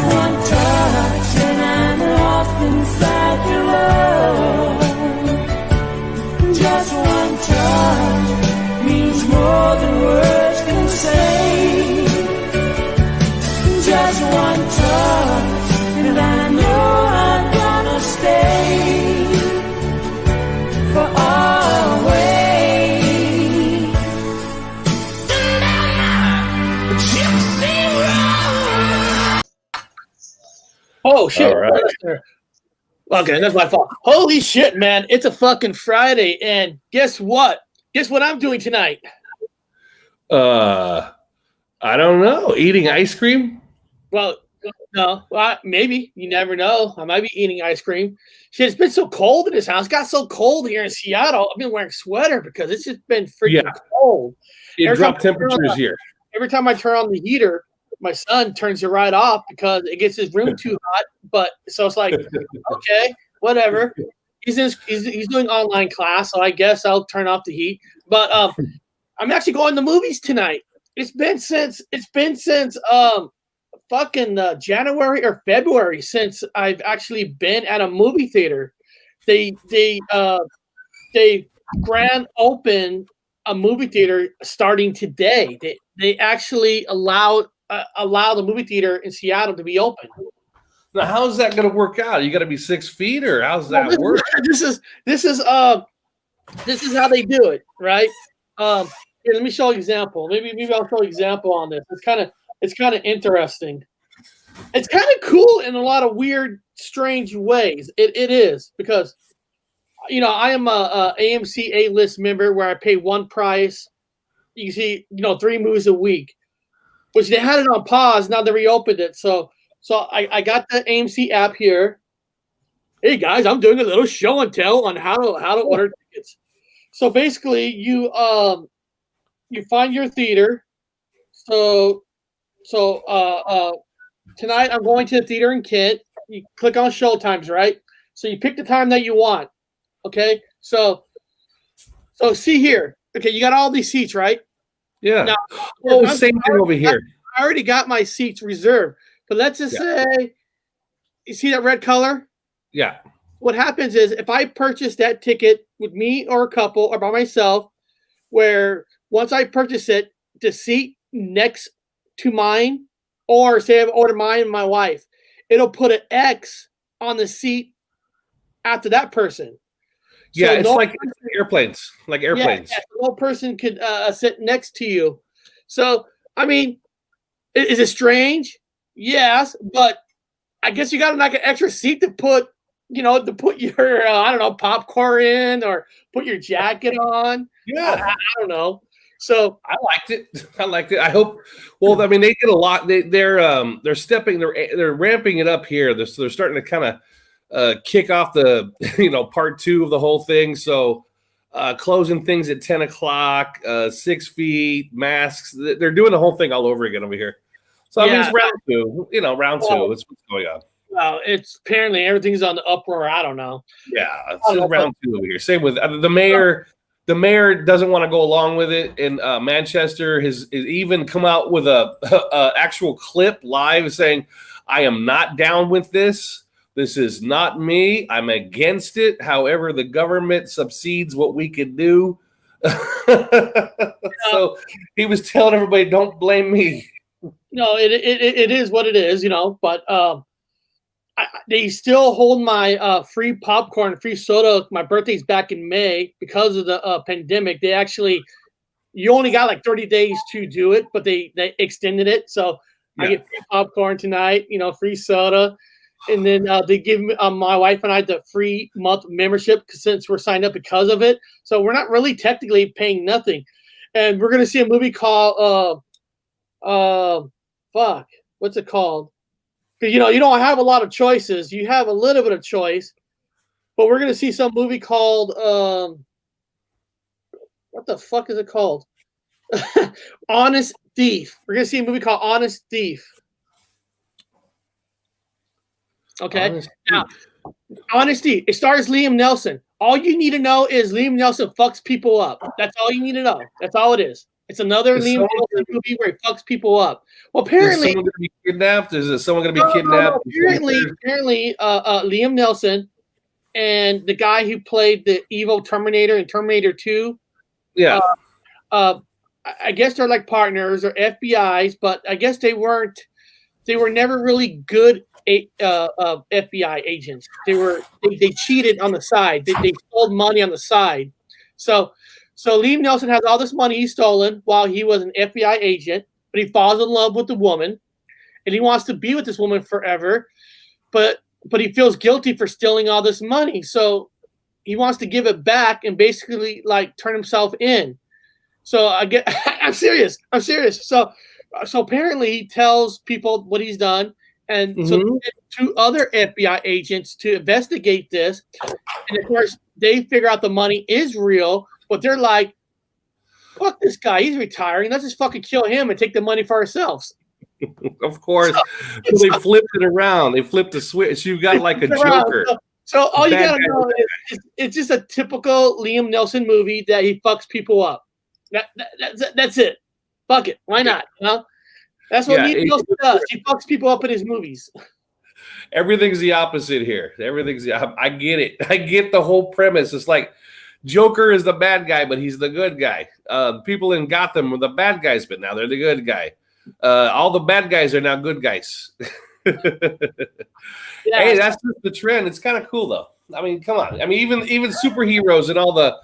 one touch and I'm lost inside your love. Just one touch means more than words can say. Just one touch and I know I'm gonna stay for always. Oh shit! Right. Okay, that's my fault. Holy shit, man! It's a fucking Friday, and guess what? Guess what I'm doing tonight? I don't know. Eating ice cream? Well, no. Well, maybe. You never know. I might be eating ice cream. Shit, it's been so cold in this house. It got so cold here in Seattle. I've been wearing a sweater because it's just been freaking cold. It dropped temperatures here. Every time I turn on the heater, my son turns it right off because it gets his room too hot. But so it's like, okay, whatever. He's doing online class, so I guess I'll turn off the heat. But I'm actually going to movies tonight. It's been since fucking January or February since I've actually been at a movie theater. They grand open a movie theater starting today. They actually allow the movie theater in Seattle to be open. Now, how's that going to work out? You got to be 6 feet, or how's that work? This is how they do it, right? Here, let me show you an example. Maybe I'll show you an example on this. It's kind of interesting. It's kind of cool in a lot of weird, strange ways. It is because, I am a AMC A-list member where I pay one price. You can see, 3 movies a week, which they had it on pause. Now they reopened it. So I got the AMC app here. Hey guys, I'm doing a little show and tell on how to order tickets. So basically, you find your theater. So tonight I'm going to the theater in Kent. You click on show times, right? So you pick the time that you want. Okay. So see here. Okay, you got all these seats, right? Yeah. Now, same thing over here. I already got my seats reserved. But let's just say, you see that red color? Yeah. What happens is if I purchase that ticket with me or a couple or by myself, where once I purchase it, the seat next to mine, or say I've ordered mine and my wife, it'll put an X on the seat after that person. Yeah, so it's like airplanes. Like airplanes. Yeah, so no person could sit next to you. So, I mean, is it strange? Yes, but I guess you got like an extra seat to put, your I don't know, popcorn in or put your jacket on. Yeah, I don't know. So I liked it. I hope. Well, I mean, they did a lot. They're ramping it up here. They're starting to kind of kick off the part 2 of the whole thing. So closing things at 10 o'clock, 6 feet, masks. They're doing the whole thing all over again over here. So I mean, it's round 2. Round 2. That's what's going on. Well, it's apparently everything's on the uproar. I don't know. Yeah, it's round 2 over here. Same with the mayor. The mayor doesn't want to go along with it, and Manchester has even come out with a actual clip live saying, "I am not down with this. This is not me. I'm against it. However, the government subsides what we can do." So he was telling everybody, "Don't blame me." No, it is what it is, but they still hold my free popcorn, free soda. My birthday's back in May because of the pandemic. They actually, you only got like 30 days to do it, but they extended it. So I get free popcorn tonight, free soda. And then they give my wife and I the free month membership since we're signed up because of it. So we're not really technically paying nothing. And we're going to see a movie called, what's it called? Because, you don't have a lot of choices. You have a little bit of choice. But we're going to see some movie called, what the fuck is it called? Honest Thief. We're going to see a movie called Honest Thief. Okay. Honest Thief. It stars Liam Neeson. All you need to know is Liam Neeson fucks people up. That's all you need to know. That's all it is. It's another Is Liam someone Neeson movie where he fucks people up. Well, Is apparently, someone going to be kidnapped? Is someone going to be no. kidnapped? Apparently, Liam Neeson and the guy who played the evil Terminator in Terminator 2, Yeah. I guess they're like partners or FBI's, but I guess they were never really good FBI agents. They cheated on the side. They stole money on the side. So Liam Neeson has all this money he's stolen while he was an FBI agent, but he falls in love with the woman, and he wants to be with this woman forever, but he feels guilty for stealing all this money. So he wants to give it back and basically like turn himself in. So I'm serious. So apparently he tells people what he's done, and so they get 2 other FBI agents to investigate this. And of course, they figure out the money is real, but they're like, "Fuck this guy! He's retiring. Let's just fucking kill him and take the money for ourselves." Of course. So they flipped it around. They flipped the switch. You've got like a Joker. So all you gotta know is it's just a typical Liam Neeson movie that he fucks people up. That's it. Fuck it. Why not? You know? That's what Liam Neeson does. He fucks people up in his movies. Everything's the opposite here. I get it. I get the whole premise. It's like Joker is the bad guy, but he's the good guy. People in Gotham were the bad guys, but now they're the good guy. All the bad guys are now good guys. Hey, that's just the trend. It's kind of cool, though. I mean, come on. I mean, even superheroes and all the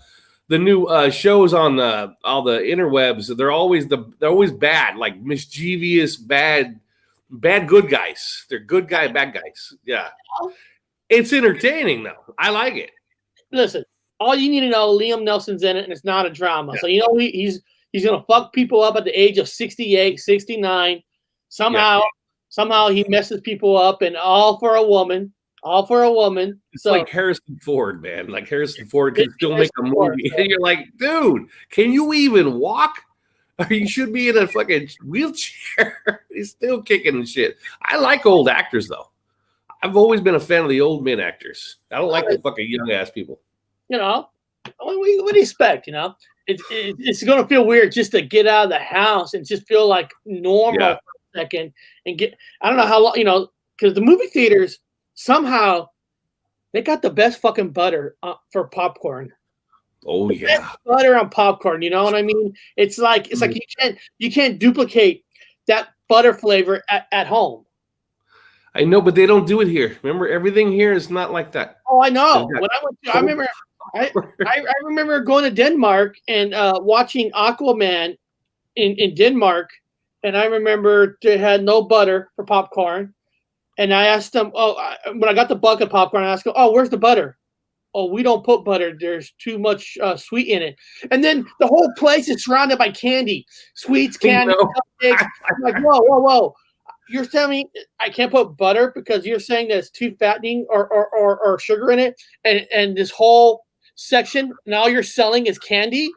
new shows on all the interwebs, they're always bad, like mischievous, bad good guys. They're good guy, bad guys. Yeah, it's entertaining though. I like it. Listen, all you need to know, Liam Neeson's in it, and it's not a drama. Yeah. So you know he's gonna fuck people up at the age of 68, 69. Somehow he messes people up, and all for a woman. It's so, like Harrison Ford, man. Like Harrison Ford can still make a movie. And you're like, dude, can you even walk? Or you should be in a fucking wheelchair. He's still kicking and shit. I like old actors, though. I've always been a fan of the old men actors. I don't like the fucking young ass people. You know, what do you expect? You know, it's going to feel weird just to get out of the house and just feel like normal for a second and get. I don't know how long, you know, because the movie theaters somehow they got the best fucking butter for popcorn. Oh yeah, butter on popcorn. You know what I mean? It's like you can't duplicate that butter flavor at home. I know, but they don't do it here. Remember, everything here is not like that. Oh, I know. When I went to, I remember going to Denmark and watching Aquaman in Denmark, and I remember they had no butter for popcorn. And I asked them, when I got the bucket of popcorn, I asked them, where's the butter? Oh, we don't put butter. There's too much sweet in it. And then the whole place is surrounded by candy, sweets, candy, cupcakes. I'm like, whoa. You're telling me I can't put butter because you're saying that it's too fattening or sugar in it, and this whole section now you're selling is candy?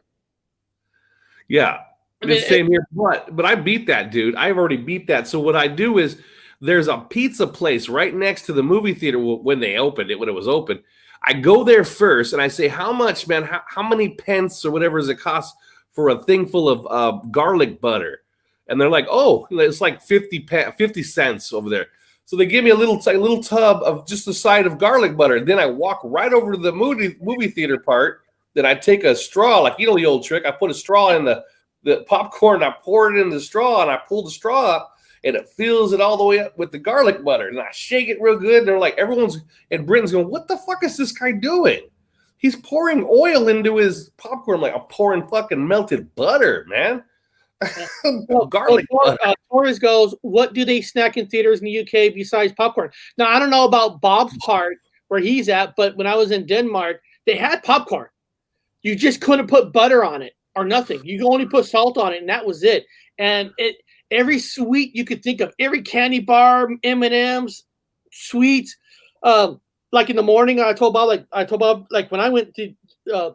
Yeah, the same here. But I beat that, dude. I've already beat that. So what I do is there's a pizza place right next to the movie theater when they opened it, when it was open. I go there first and I say, how much, man? How many pence or whatever does it cost for a thing full of garlic butter? And they're like, oh, it's like 50 cents over there. So they give me a little tub of just the side of garlic butter. And then I walk right over to the movie theater part. Then I take a straw, like, you know, the old trick. I put a straw in the popcorn. I pour it in the straw, and I pull the straw up, and it fills it all the way up with the garlic butter. And I shake it real good. And they're like, and Britain's going, what the fuck is this guy doing? He's pouring oil into his popcorn like I'm pouring fucking melted butter, man. Garlic butter. Torres goes, what do they snack in theaters in the UK besides popcorn? Now, I don't know about Bob's part where he's at, but when I was in Denmark, they had popcorn. You just couldn't put butter on it or nothing. You could only put salt on it, and that was it. And every sweet you could think of, every candy bar, M&Ms, sweets. Like in the morning, I told Bob, like when I went to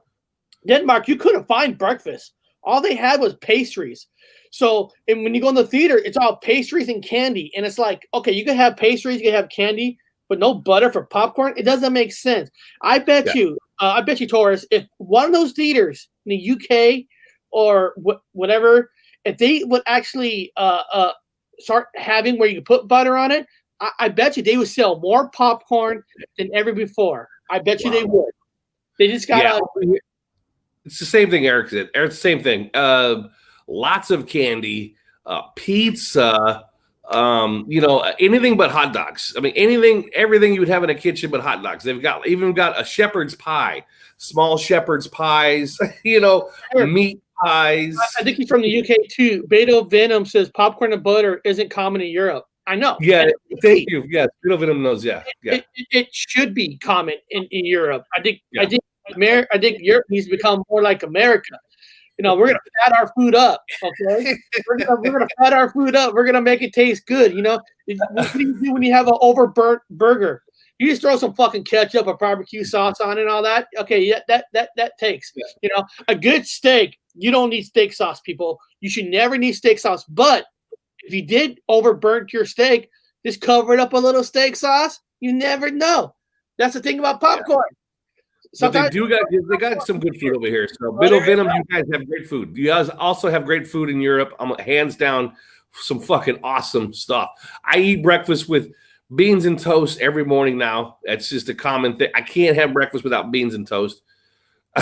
Denmark, you couldn't find breakfast. All they had was pastries. So, and when you go in the theater, it's all pastries and candy. And it's like, okay, you can have pastries, you can have candy, but no butter for popcorn. It doesn't make sense. I bet you, Torres, if one of those theaters in the UK or whatever, if they would actually start having where you put butter on it, I bet you they would sell more popcorn than ever before. I bet you they would. They just got to. It's the same thing Eric said. Eric's the same thing. Lots of candy, pizza, anything but hot dogs. I mean, everything you would have in a kitchen but hot dogs. They've even got a shepherd's pie, small shepherd's pies, meat pies. I think he's from the UK too. Beto Venom says popcorn and butter isn't common in Europe. I know. Yeah, thank you. Yes, Beto Venom knows. Yeah, It should be common in Europe. I think Europe needs to become more like America. We're gonna fat our food up. Okay, we're gonna fat our food up. We're gonna make it taste good. What do you do when you have an overburnt burger? You just throw some fucking ketchup or barbecue sauce on it and all that. Okay, yeah, that takes. Yeah. A good steak. You don't need steak sauce, people. You should never need steak sauce. But if you did overburnt your steak, just cover it up a little steak sauce. You never know. That's the thing about popcorn. But they got some good food over here. So Beto Venom, you guys have great food. You guys also have great food in Europe. Hands down, some fucking awesome stuff. I eat breakfast with beans and toast every morning now. That's just a common thing. I can't have breakfast without beans and toast.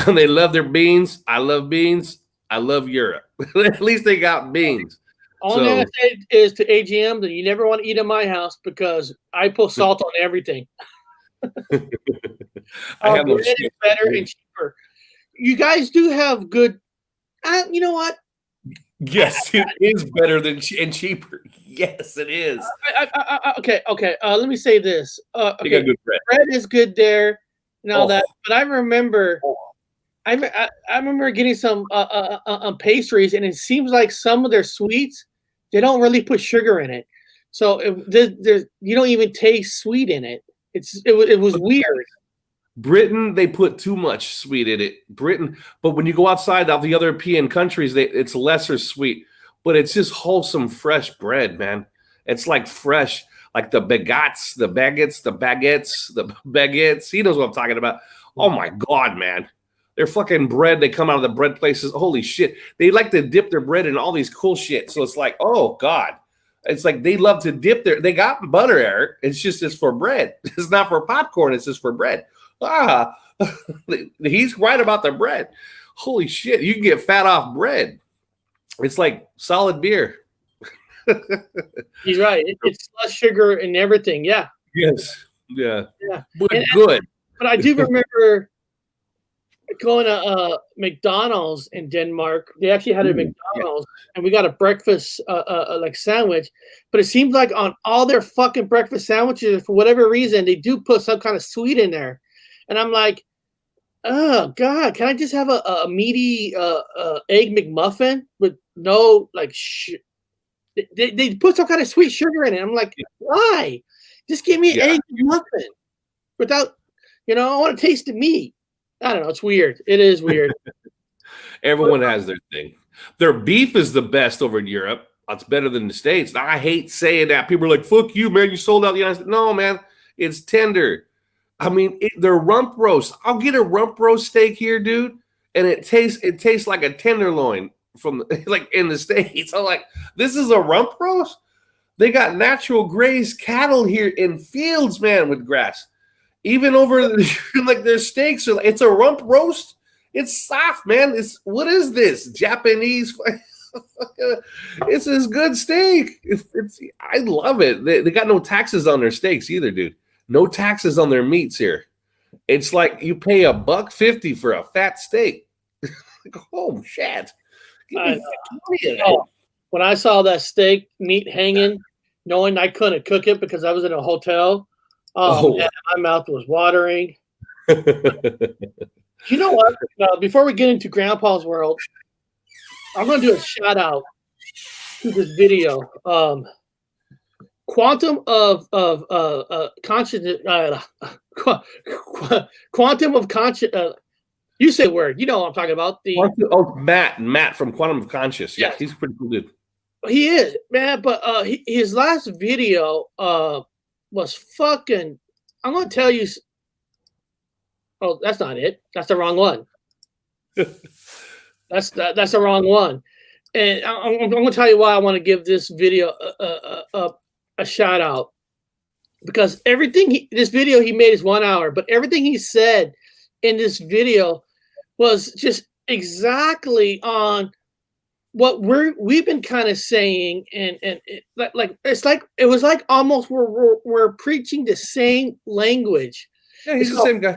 They love their beans. I love beans. I love Europe. At least they got beans. All I'm going to say is to AGM that you never want to eat in my house because I put salt on everything. I have no bread is better and cheaper. You guys do have good. You know what? Yes, it is better and cheaper. Yes, it is. Okay. Let me say this. Okay, got good bread. Bread is good there and all that. But I remember, I remember getting some pastries, and it seems like some of their sweets they don't really put sugar in it, so you don't even taste sweet in it. It was weird. Britain, they put too much sweet in it. But when you go outside of the other European countries, it's lesser sweet. But it's just wholesome, fresh bread, man. It's like fresh, like the baguettes. He knows what I'm talking about. Oh my God, man. They're fucking bread. They come out of the bread places. Holy shit. They like to dip their bread in all these cool shit. So it's like, oh God. It's like they love to dip they got butter, Eric. It's for bread. It's not for popcorn. It's just for bread. He's right about the bread. Holy shit. You can get fat off bread. It's like solid beer. He's right. It's less sugar and everything. Yeah. Yes. Yeah. But good. But I do remember going to McDonald's in Denmark. They actually had a McDonald's, and we got a breakfast like sandwich. But it seems like on all their fucking breakfast sandwiches, for whatever reason, they do put some kind of sweet in there. And I'm like, oh God, can I just have a meaty egg McMuffin with no like? They put some kind of sweet sugar in it. I'm like, why? Just give me an egg McMuffin without, I want to taste the meat. I don't know. It's weird. It is weird. Everyone has their thing. Their beef is the best over in Europe. It's better than the States. I hate saying that. People are like, fuck you, man. You sold out the United States. No, man. It's tender. I mean, they're rump roast. I'll get a rump roast steak here, dude. And it tastes like a tenderloin from like in the States. I'm like, this is a rump roast? They got natural grazed cattle here in fields, man, with grass. Even over like their steaks are it's a rump roast. It's soft, man. What is this? Japanese? It's this good steak. I love it. They got no taxes on their steaks either, dude. No taxes on their meats here. It's like you pay $1.50 for a fat steak. Oh shit! When I saw that steak meat hanging, knowing I couldn't cook it because I was in a hotel, man, my mouth was watering. You know what? Before we get into Grandpa's world, I'm going to do a shout out to this video. Quantum of consciousness. Quantum of conscious. You say word. You know what I'm talking about. Matt from Quantum of Conscious. Yeah, he's pretty cool dude. He is, man. But his last video was fucking. I'm going to tell you. Oh, that's not it. That's the wrong one. That's the wrong one. And I'm going to tell you why I want to give this video a shout out, because this video he made is 1 hour, but everything he said in this video was just exactly on what we've been kind of saying, and it was like almost we're preaching the same language. Yeah, he's the same guy.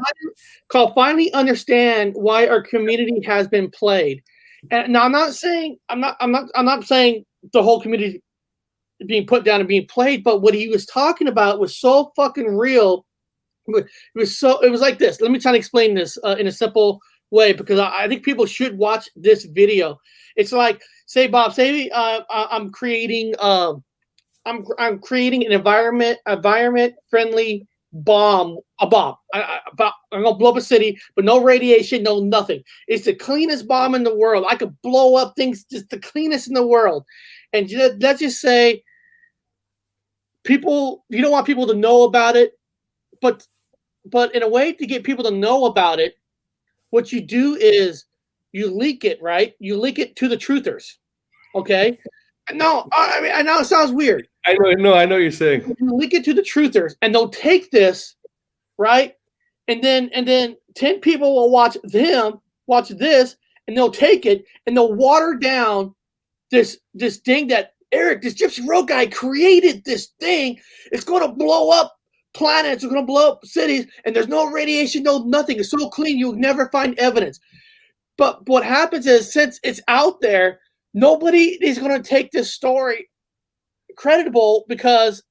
Called Finally Understand Why Our Community Has Been Played. And now I'm not saying the whole community being put down and being played, but what he was talking about was so fucking real. It was like this. Let me try to explain this in a simple way, because I think people should watch this video. It's like, say, Bob, I'm creating an environment friendly bomb. I'm gonna blow up a city, but no radiation, no nothing. It's the cleanest bomb in the world. I could blow up things, just the cleanest in the world. And let's just say, you don't want people to know about it, but in a way to get people to know about it, what you do is you leak it, right? You leak it to the truthers. Okay. No, I know it sounds weird. I know what you're saying. You leak it to the truthers, and they'll take this, right? And then 10 people will watch this, and they'll take it and they'll water down this thing that Eric, this Gypsy Road guy, created. This thing. It's going to blow up planets. It's going to blow up cities, and there's no radiation, no nothing. It's so clean you'll never find evidence. But what happens is, since it's out there, nobody is going to take this story creditable because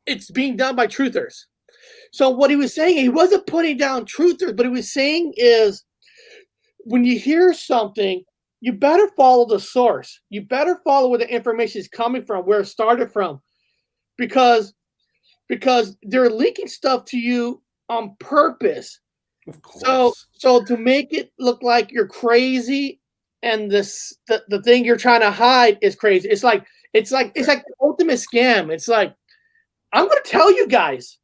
it's being done by truthers. So what he was saying, he wasn't putting down truthers, but he was saying is, when you hear something, you better follow the source. You better follow where the information is coming from, where it started from, because they're leaking stuff to you on purpose. Of course. So to make it look like you're crazy, and the thing you're trying to hide is crazy. It's like the ultimate scam. It's like, I'm going to tell you guys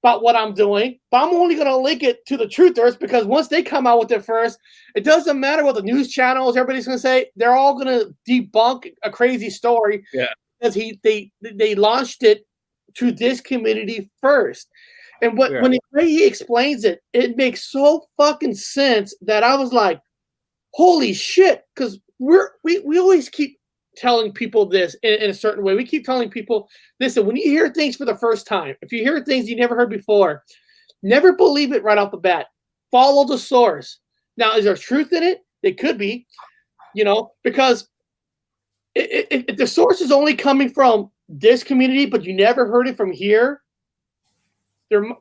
about what I'm doing, but I'm only going to link it to the truthers, because once they come out with it first, it doesn't matter what the news channels, everybody's going to say. They're all going to debunk a crazy story. Yeah, because they launched it to this community first. And when he explains it, it makes so fucking sense that I was like, holy shit, because we always keep telling people this in a certain way. We keep telling people, listen, when you hear things for the first time, if you hear things you never heard before, never believe it right off the bat. Follow the source. Now, is there truth in it? It could be, because if the source is only coming from this community, but you never heard it from here,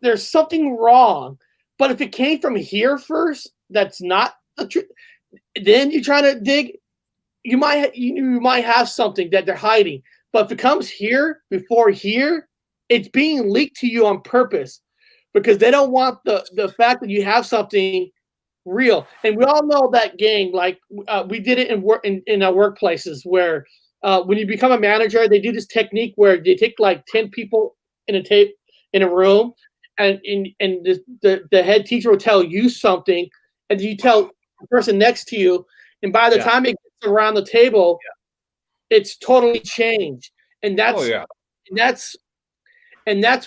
there's something wrong. But if it came from here first, that's not the truth. Then you try to dig, you might have something that they're hiding. But if it comes here before here, it's being leaked to you on purpose, because they don't want the fact that you have something real. And we all know that game. Like we did it in our workplaces, where when you become a manager, they do this technique where they take like 10 people in a room, and the head teacher will tell you something, and you tell the person next to you, and by the time it gets around the table, it's totally changed. And that's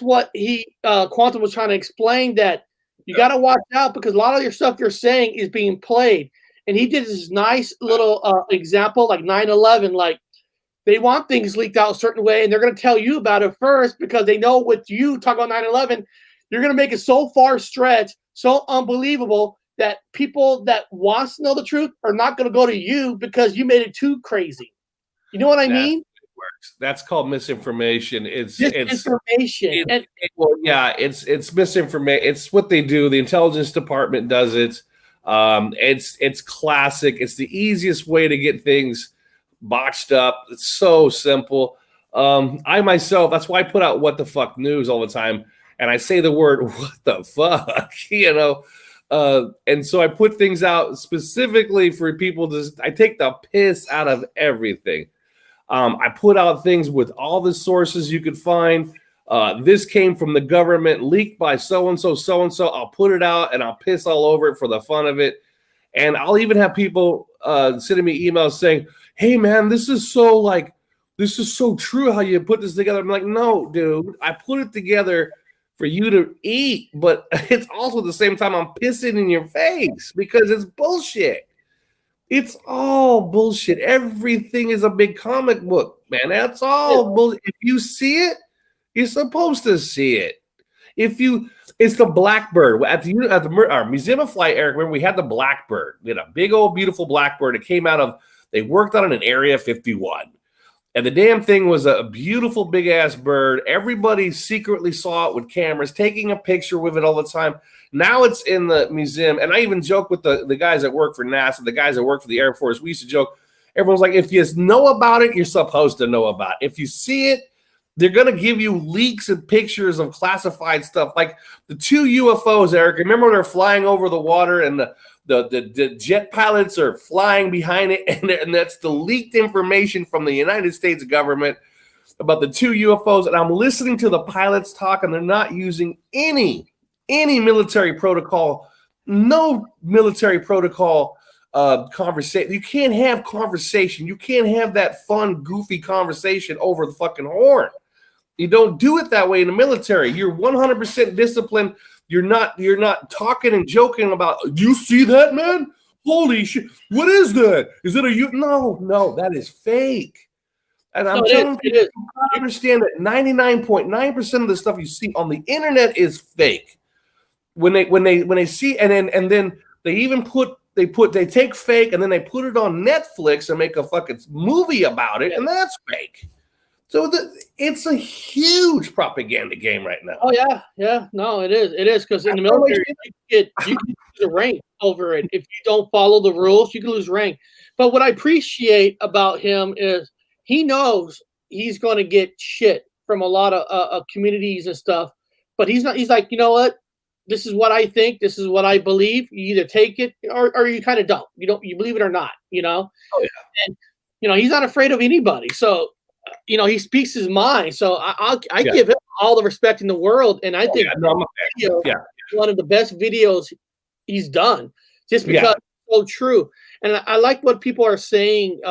what he Quantum was trying to explain, that you got to watch out, because a lot of your stuff you're saying is being played. And he did this nice little example, like 9/11, like they want things leaked out a certain way, and they're going to tell you about it first, because they know with you talking about 9/11, you're going to make it so far stretched, so unbelievable, that people that wants to know the truth are not going to go to you because you made it too crazy. You know what I mean? That's called misinformation. It's misinformation. It's misinformation. It's what they do. The intelligence department does it. It's classic. It's the easiest way to get things botched up. It's so simple. I myself, that's why I put out What the Fuck News all the time, and I say the word what the fuck, and so I put things out specifically for people I take the piss out of everything. I put out things with all the sources you could find. This came from the government, leaked by so-and-so, so-and-so. I'll put it out and I'll piss all over it for the fun of it. And I'll even have people sending me emails saying, hey, man, this is so true how you put this together. I'm like, no, dude, I put it together for you to eat, but it's also at the same time I'm pissing in your face because it's bullshit. It's all bullshit. Everything is a big comic book, man. That's all bullshit. If you see it, you're supposed to see it. It's the Blackbird at the Museum of Flight, Eric. Remember, we had the Blackbird. We had a big old beautiful Blackbird. It came out of. They worked on it in Area 51, and the damn thing was a beautiful big ass bird. Everybody secretly saw it with cameras, taking a picture with it all the time. Now it's in the museum, and I even joke with the guys that work for NASA, the guys that work for the Air Force. We used to joke. Everyone's like, if you know about it, you're supposed to know about it. If you see it, they're going to give you leaks and pictures of classified stuff. Like the 2 UFOs, Eric. Remember they're flying over the water and the jet pilots are flying behind it. And that's the leaked information from the United States government about the 2 UFOs. And I'm listening to the pilots talk, and they're not using any military protocol, no military protocol conversation. You can't have conversation. You can't have that fun, goofy conversation over the fucking horn. You don't do it that way in the military. You're 100% disciplined. You're not talking and joking about, you see that, man? Holy shit. What is that? Is it a No, that is fake. And I'm telling you, you understand that 99.9% of the stuff you see on the internet is fake. When they see, and then they even they take fake and then they put it on Netflix and make a fucking movie about it, and that's fake. So it's a huge propaganda game right now. Oh yeah, no, it is because in the military you can lose a rank over it if you don't follow the rules. You can lose rank. But what I appreciate about him is he knows he's going to get shit from a lot of communities and stuff. But he's not. He's like, you know what? This is what I think. This is what I believe. You either take it or you kind of don't. You believe it or not. Oh, yeah. And he's not afraid of anybody. So. He speaks his mind, so I give him all the respect in the world, and I think one of the best videos he's done, just because it's so true. And I like what people are saying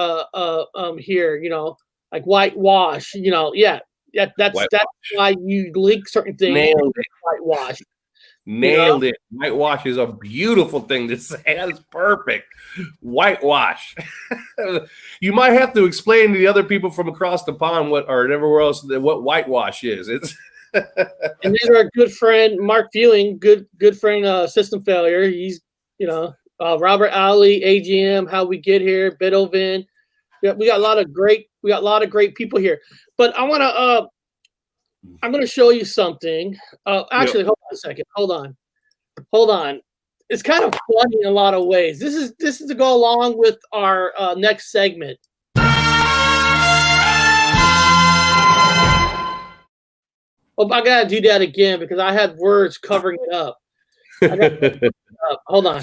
here, like whitewash. That's why you link certain things. Nailed it. Whitewash. Nailed it. Whitewash is a beautiful thing to say. That's perfect. Whitewash. You might have to explain to the other people from across the pond what whitewash is. It's and these are a good friend, Mark Feeling, good friend, System Failure. He's Robert Alley, AGM, How We Get Here, Beethoven. We got a lot of great people here. But I'm gonna show you something. Actually, hold on a second. Hold on. It's kind of funny in a lot of ways. This is to go along with our next segment. Oh, I gotta do that again because I had words covering it up. Hold on.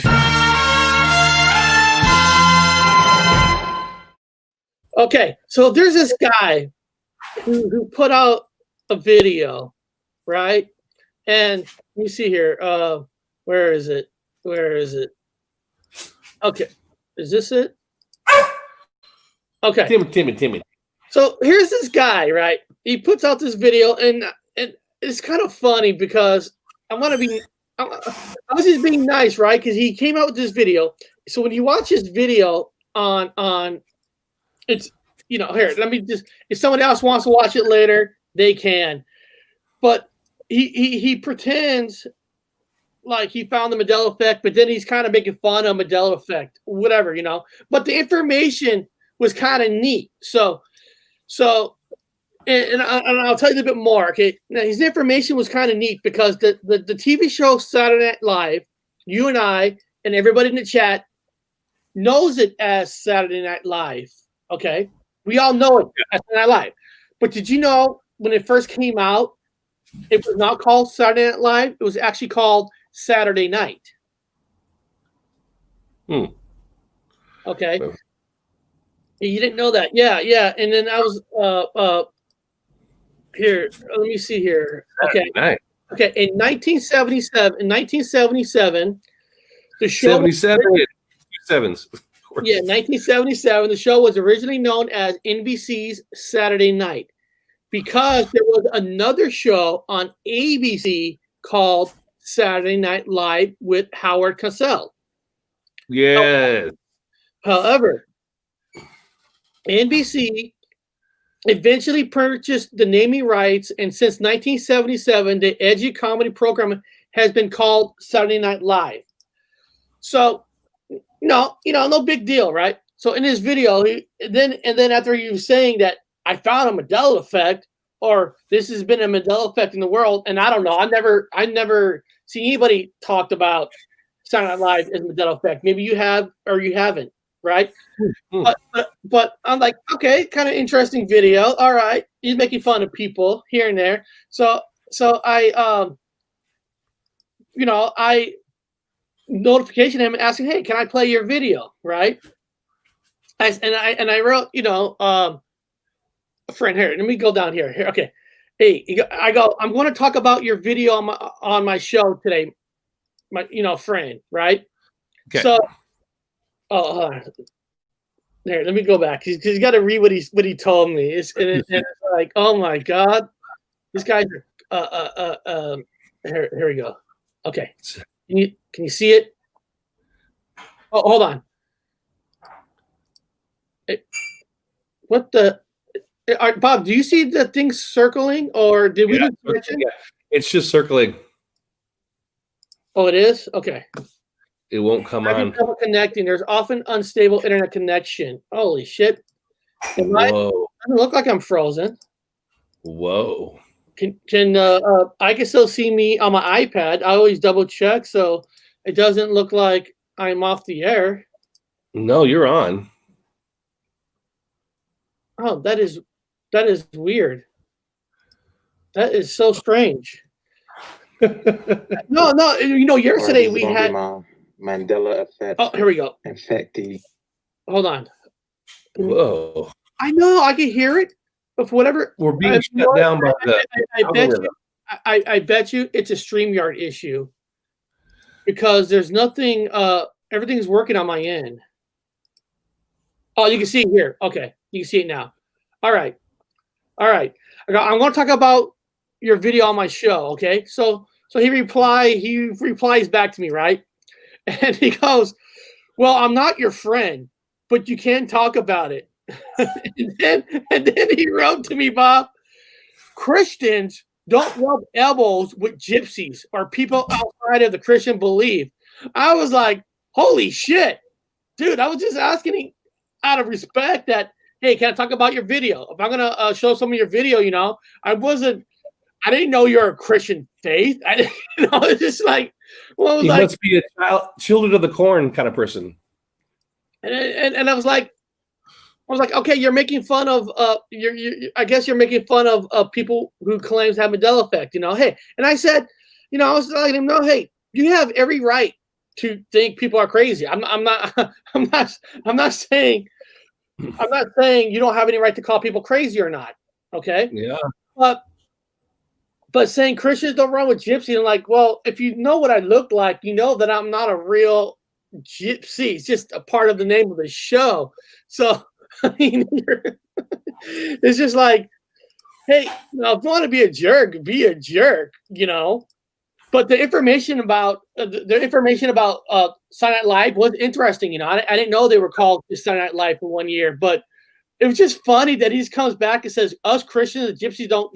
Okay, so there's this guy who put out a video, right? And let me see here. Where is it? Okay, is this it? Okay. Timmy. So here's this guy, right? He puts out this video, and it's kind of funny because I was just being nice, right? Because he came out with this video. So when you watch his video on it's here. Let me just. If someone else wants to watch it later, they can. But he pretends like he found the Mandela effect, but then he's kind of making fun of Mandela effect, whatever, But the information was kind of neat. So, and I'll tell you a bit more. Okay, now his information was kind of neat because the TV show Saturday Night Live, you and I and everybody in the chat knows it as Saturday Night Live. Okay, we all know it as Saturday Night Live. But did you know when it first came out, it was not called Saturday Night Live? It was actually called Saturday Night. Okay. You didn't know that. Yeah. And then I was here. Let me see here. Okay. Nice. Okay. In 1977, the show 77. sevens. Yeah, 1977. The show was originally known as NBC's Saturday Night because there was another show on ABC called Saturday Night Live with Howard Cosell. Yeah. However, NBC eventually purchased the naming rights, and since 1977, the edgy comedy program has been called Saturday Night Live. So, no big deal, right? So in this video, then after he was saying that I found a Mandela effect, or this has been a Mandela effect in the world, and I don't know, I never seen anybody talked about Saturday Night Live as Mandela effect. Maybe you have or you haven't, right? But I'm like, okay, kind of interesting video. All right, he's making fun of people here and there. So I I notification him asking, hey, can I play your video, right? I wrote, a friend here. Let me go down here. Here, okay. Hey, I'm going to talk about your video on my show today, my friend, right? Okay. So, there. Let me go back. He's got to read what he told me. It's like, oh my god, this guy's here we go. Okay. Can you see it? Oh, hold on. What the? Bob, do you see the thing circling, or did we? Yeah, it's just circling. Oh, it is? Okay. It won't come on. Trouble connecting. There's often unstable internet connection. Holy shit! Whoa! Doesn't look like I'm frozen. Whoa! Can I can still see me on my iPad? I always double check, so it doesn't look like I'm off the air. No, you're on. Oh, that is weird. That is so strange. No. Yesterday we had Mandela effect. Oh, here we go. Infectee. Hold on. Whoa! I know I can hear it, but for whatever We're being shut down by the. I bet you it's a StreamYard issue because there's nothing. Everything's working on my end. Oh, you can see it here. Okay, you can see it now. All right. I'm going to talk about your video on my show. Okay, so he replies back to me, right? And he goes, well, I'm not your friend, but you can talk about it. and then he wrote to me, Bob, Christians don't rub elbows with gypsies or people outside of the Christian belief. I was like, holy shit, dude, I was just asking out of respect that, hey, can I talk about your video? If I'm going to show some of your video, I didn't know you're a Christian faith. It's just like, well, He must be a children of the corn kind of person. And I was like, okay, you're making fun of I guess you're making fun of people who claims to have Mandela effect, Hey, and I said, I was letting him know, hey, you have every right to think people are crazy. I'm not saying you don't have any right to call people crazy or not. Okay. Yeah. But saying Christians don't run with gypsy, and like, well, if you know what I look like, you know that I'm not a real gypsy. It's just a part of the name of the show. So, I mean, it's just like, hey, if you want to be a jerk, But the information about Saturday Night Live was interesting. I didn't know they were called Saturday Night Live for 1 year, but it was just funny that he just comes back and says, us Christians, the gypsies don't,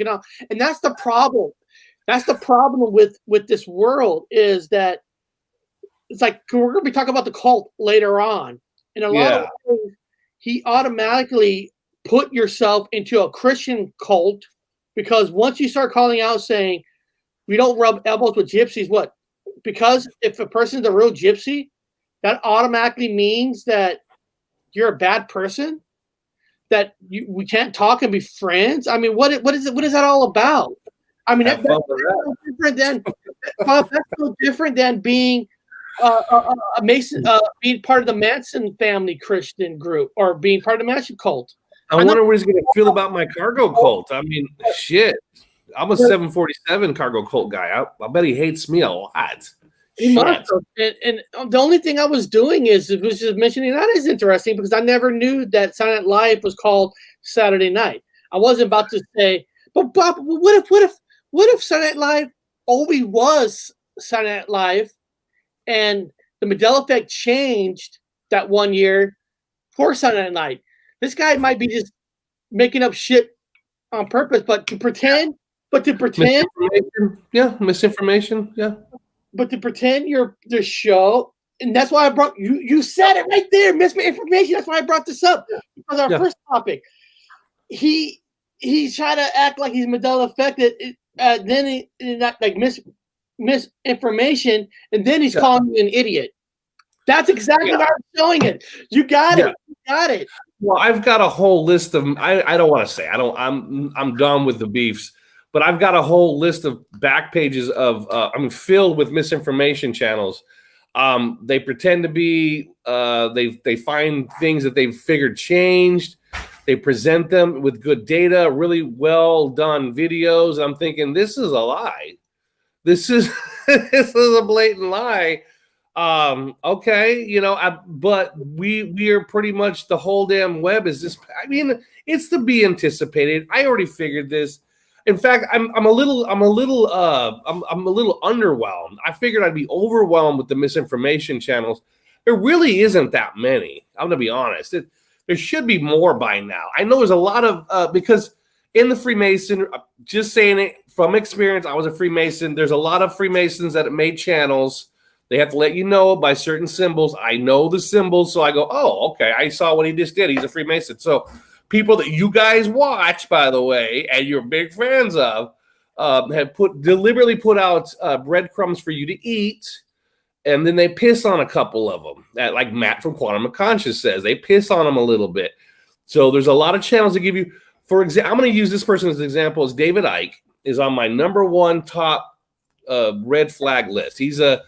and that's the problem. That's the problem with this world is that it's like, we're going to be talking about the cult later on. In a lot of ways, he automatically put yourself into a Christian cult because once you start calling out saying, we don't rub elbows with gypsies, what? Because if a person's a real gypsy, that automatically means that you're a bad person? That we can't talk and be friends? I mean, what is that all about? I mean, that's so different than being a Mason, being part of the Manson Family Christian group or being part of the Manson cult. I wonder what he's going to feel about my cargo cult. I mean, shit. I'm a 747 cargo cult guy. I bet he hates me a lot. He must have. And the only thing I was doing was just mentioning that is interesting because I never knew that Saturday Night Live was called Saturday Night. I wasn't about to say, but Bob, what if Saturday Night Live always was Saturday Night Live, and the Mandela effect changed that one year for Saturday Night Live? This guy might be just making up shit on purpose, but to pretend, misinformation, yeah. But to pretend you're the show, and that's why I brought you. You said it right there, misinformation. That's why I brought this up because our first topic. He tried to act like he's Mandela affected. Then he not like misinformation, and then he's calling you an idiot. That's exactly why I'm showing it. You got it. You got it. Well, I've got a whole list of. I don't want to say. I'm done with the beefs. But I've got a whole list of back pages of I'm filled with misinformation channels. They pretend to be they find things that they've figured changed. They present them with good data, really well done videos. I'm thinking this is a lie. This is a blatant lie. Okay, but we are pretty much the whole damn web is this. I mean, it's to be anticipated. I already figured this. In fact, I'm a little underwhelmed. I figured I'd be overwhelmed with the misinformation channels. There really isn't that many. I'm gonna be honest. There should be more by now. I know there's a lot of because in the Freemason, just saying it from experience, I was a Freemason. There's a lot of Freemasons that made channels. They have to let you know by certain symbols. I know the symbols, so I go, oh, okay. I saw what he just did. He's a Freemason. So people that you guys watch, by the way, and you're big fans of, have deliberately put out breadcrumbs for you to eat, and then they piss on a couple of them. Like Matt from Quantum of Conscious says, they piss on them a little bit. So there's a lot of channels to give you. For example, I'm going to use this person as an example. As David Icke is on my number one top red flag list. He's an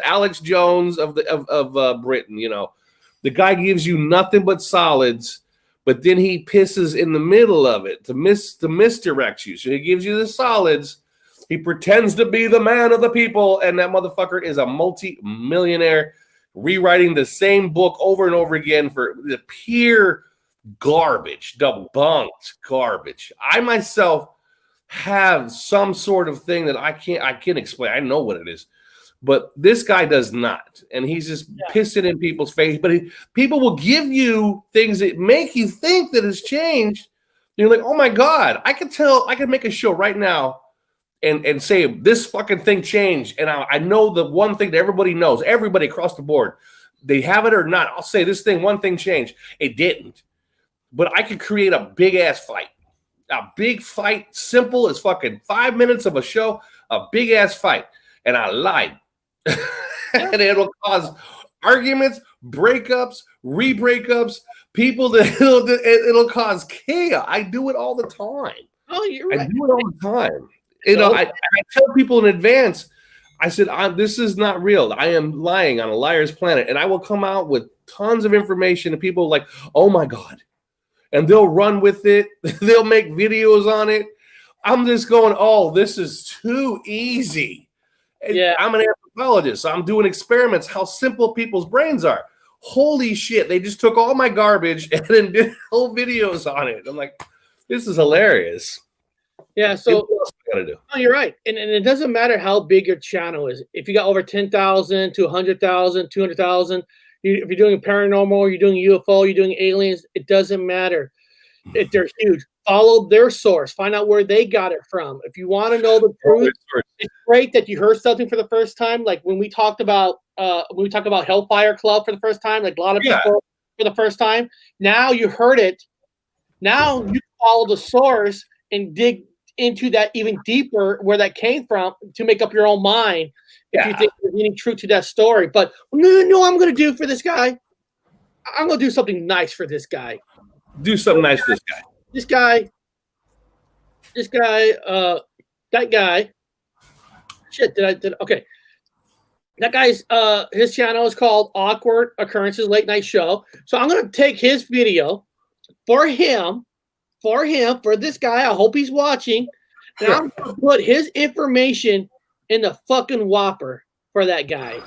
Alex Jones of Britain. The guy gives you nothing but solids, but then he pisses in the middle of it to misdirect you. So he gives you the solids. He pretends to be the man of the people, and that motherfucker is a multi-millionaire rewriting the same book over and over again for the pure garbage, debunked garbage. I myself have some sort of thing that I can't explain. I know what it is. But this guy does not, and he's just pissing in people's face. But people will give you things that make you think that it's changed. You're like, oh my God, I can make a show right now and say this fucking thing changed. And I know the one thing that everybody knows, everybody across the board, they have it or not. I'll say this thing, one thing changed. It didn't. But I could create a big ass fight. A big fight, simple as fucking 5 minutes of a show, a big ass fight. And I lied. And it'll cause arguments, breakups, re-breakups, people that it'll cause chaos. I do it all the time. Oh, you're right. I do it all the time. I tell people in advance, I said, this is not real. I am lying on a liar's planet. And I will come out with tons of information and people are like, oh my God. And they'll run with it. They'll make videos on it. I'm just going, oh, this is too easy. Yeah, I'm an anthropologist. So I'm doing experiments, how simple people's brains are. Holy shit. They just took all my garbage and then did whole videos on it. I'm like, this is hilarious. Yeah, so oh, you're right. And it doesn't matter how big your channel is. If you got over 10,000 to 100,000, 200,000, if you're doing paranormal, you're doing UFO, you're doing aliens, it doesn't matter. If they're huge. Follow their source. Find out where they got it from. If you want to know the truth, it's great that you heard something for the first time. Like when we talked about Hellfire Club for the first time, like a lot of people for the first time. Now you heard it. Now you follow the source and dig into that even deeper where that came from to make up your own mind if you think there's any truth to that story. But no, I'm going to do for this guy. I'm going to do something nice for this guy. Do something nice for this guy. That guy. Shit, okay. That guy's his channel is called Awkward Occurrences Late Night Show. So I'm gonna take his video for this guy. I hope he's watching. And I'm gonna put his information in the fucking Whopper for that guy.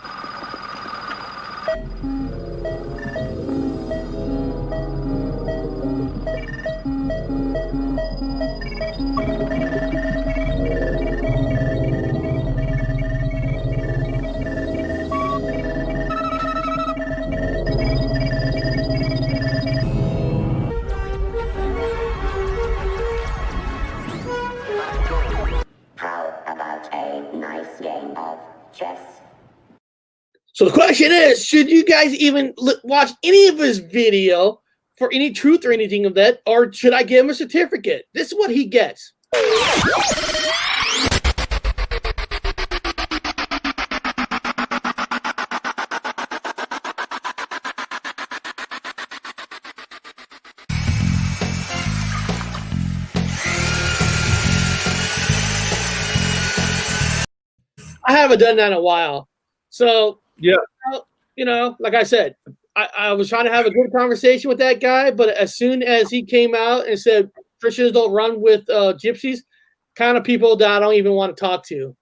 So the question is, should you guys even watch any of his video for any truth or anything of that, or should I give him a certificate? This is what he gets. I haven't done that in a while. So, yeah, like I said, I was trying to have a good conversation with that guy, but as soon as he came out and said Christians don't run with gypsies, kind of people that I don't even want to talk to.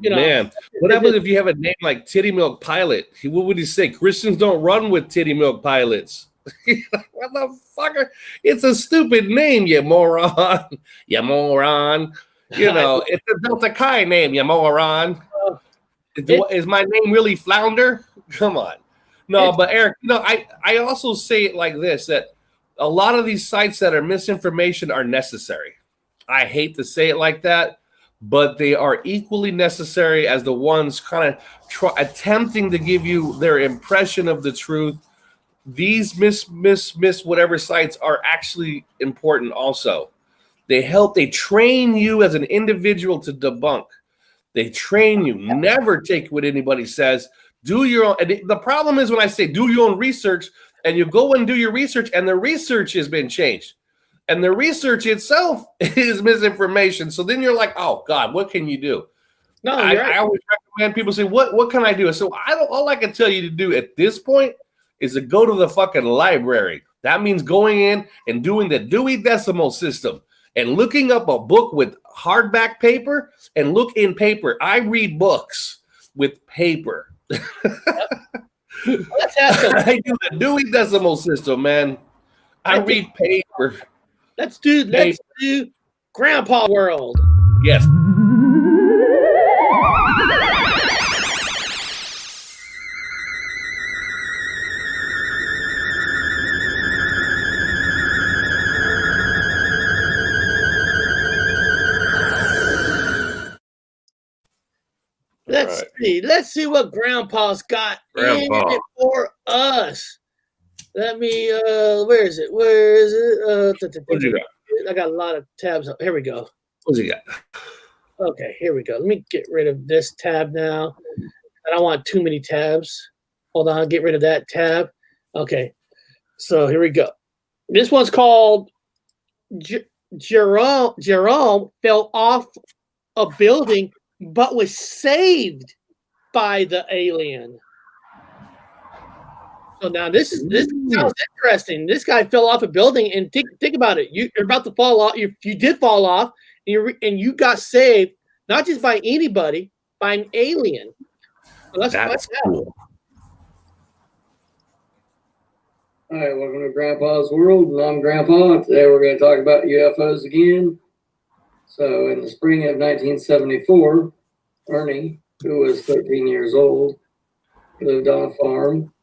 Man, what happens if you have a name like Titty Milk Pilot? What would he say? Christians don't run with Titty Milk Pilots. What the fucker? It's a stupid name, you moron. You moron. It's a Delta Chi name, you moron. Is my name really Flounder? Come on. No, but Eric, I also say it like this, that a lot of these sites that are misinformation are necessary. I hate to say it like that, but they are equally necessary as the ones kind of attempting to give you their impression of the truth. These miss whatever sites are actually important also. They train you as an individual to debunk. They train you. Never take what anybody says. Do your own. And the problem is when I say do your own research, and you go and do your research, and the research has been changed. And the research itself is misinformation. So then you're like, oh, God, what can you do? No, I always recommend people say, what can I do? So all I can tell you to do at this point is to go to the fucking library. That means going in and doing the Dewey Decimal System and looking up a book with hardback paper and look in paper. I read books with paper. Let's ask him. I do the Dewey Decimal System, man. I read paper. Let's do Grandpa World. Yes. Let's see what Grandpa's got in it for us. Let me where is it? What you got? I got a lot of tabs up. Here we go. What's he got? Okay, here we go. Let me get rid of this tab now. I don't want too many tabs. Hold on, I'll get rid of that tab. Okay. So here we go. This one's called Jerome fell off a building but was saved by the alien. So now this sounds interesting. This guy fell off a building, and think about it. You're about to fall off. You did fall off, and you got saved, not just by anybody, by an alien. So that's cool. All right, welcome to Grandpa's World, and I'm Grandpa. Today we're going to talk about UFOs again. So in the spring of 1974, Ernie, who was 13 years old, lived on a farm.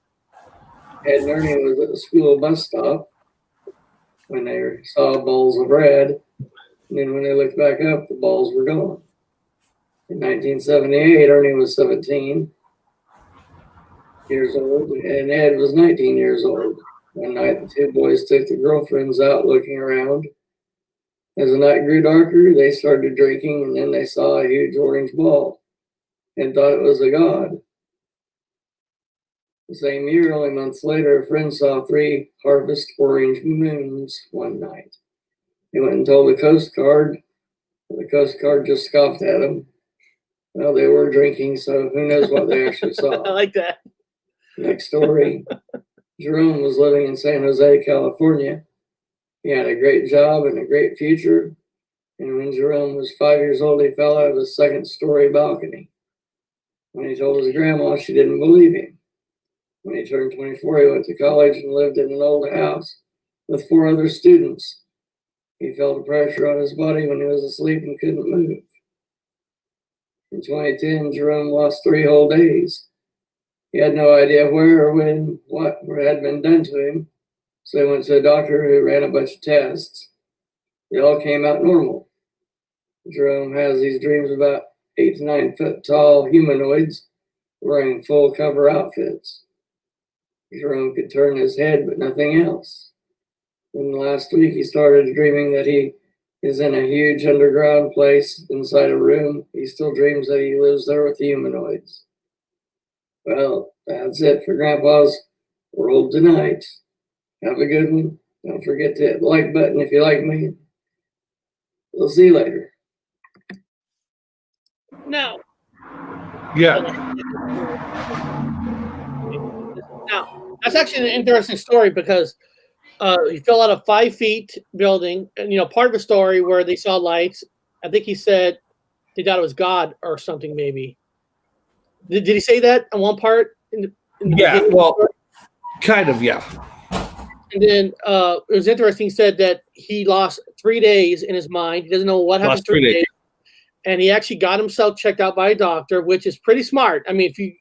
Ed and Ernie was at the school bus stop when they saw balls of red. And then when they looked back up, the balls were gone. In 1978, Ernie was 17 years old, and Ed was 19 years old. One night, the two boys took their girlfriends out looking around. As the night grew darker, they started drinking, and then they saw a huge orange ball and thought it was a god. The same year, only months later, a friend saw 3 harvest orange moons one night. He went and told the Coast Guard. The Coast Guard just scoffed at him. Well, they were drinking, so who knows what they actually saw. I like that. Next story. Jerome was living in San Jose, California. He had a great job and a great future. And when Jerome was 5 years old, he fell out of a second-story balcony. When he told his grandma, she didn't believe him. When he turned 24, he went to college and lived in an old house with 4 other students. He felt a pressure on his body when he was asleep and couldn't move. In 2010, Jerome lost 3 whole days. He had no idea where or when what had been done to him, so he went to a doctor who ran a bunch of tests. They all came out normal. Jerome has these dreams about 8 to 9 foot tall humanoids wearing full cover outfits. Jerome could turn his head, but nothing else. Then last week, he started dreaming that he is in a huge underground place inside a room. He still dreams that he lives there with humanoids. Well, that's it for Grandpa's World Tonight. Have a good one. Don't forget to hit the like button if you like me. We'll see you later. Now, Yeah. now that's actually an interesting story because he fell out of 5 feet building, and part of the story where they saw lights. I think he said they thought it was God or something. Maybe did he say that on one part? In the Yeah. Well, kind of. Yeah. And then it was interesting. He said that he lost 3 days in his mind. He doesn't know what happened. Lost 3 days. And he actually got himself checked out by a doctor, which is pretty smart. I mean, if you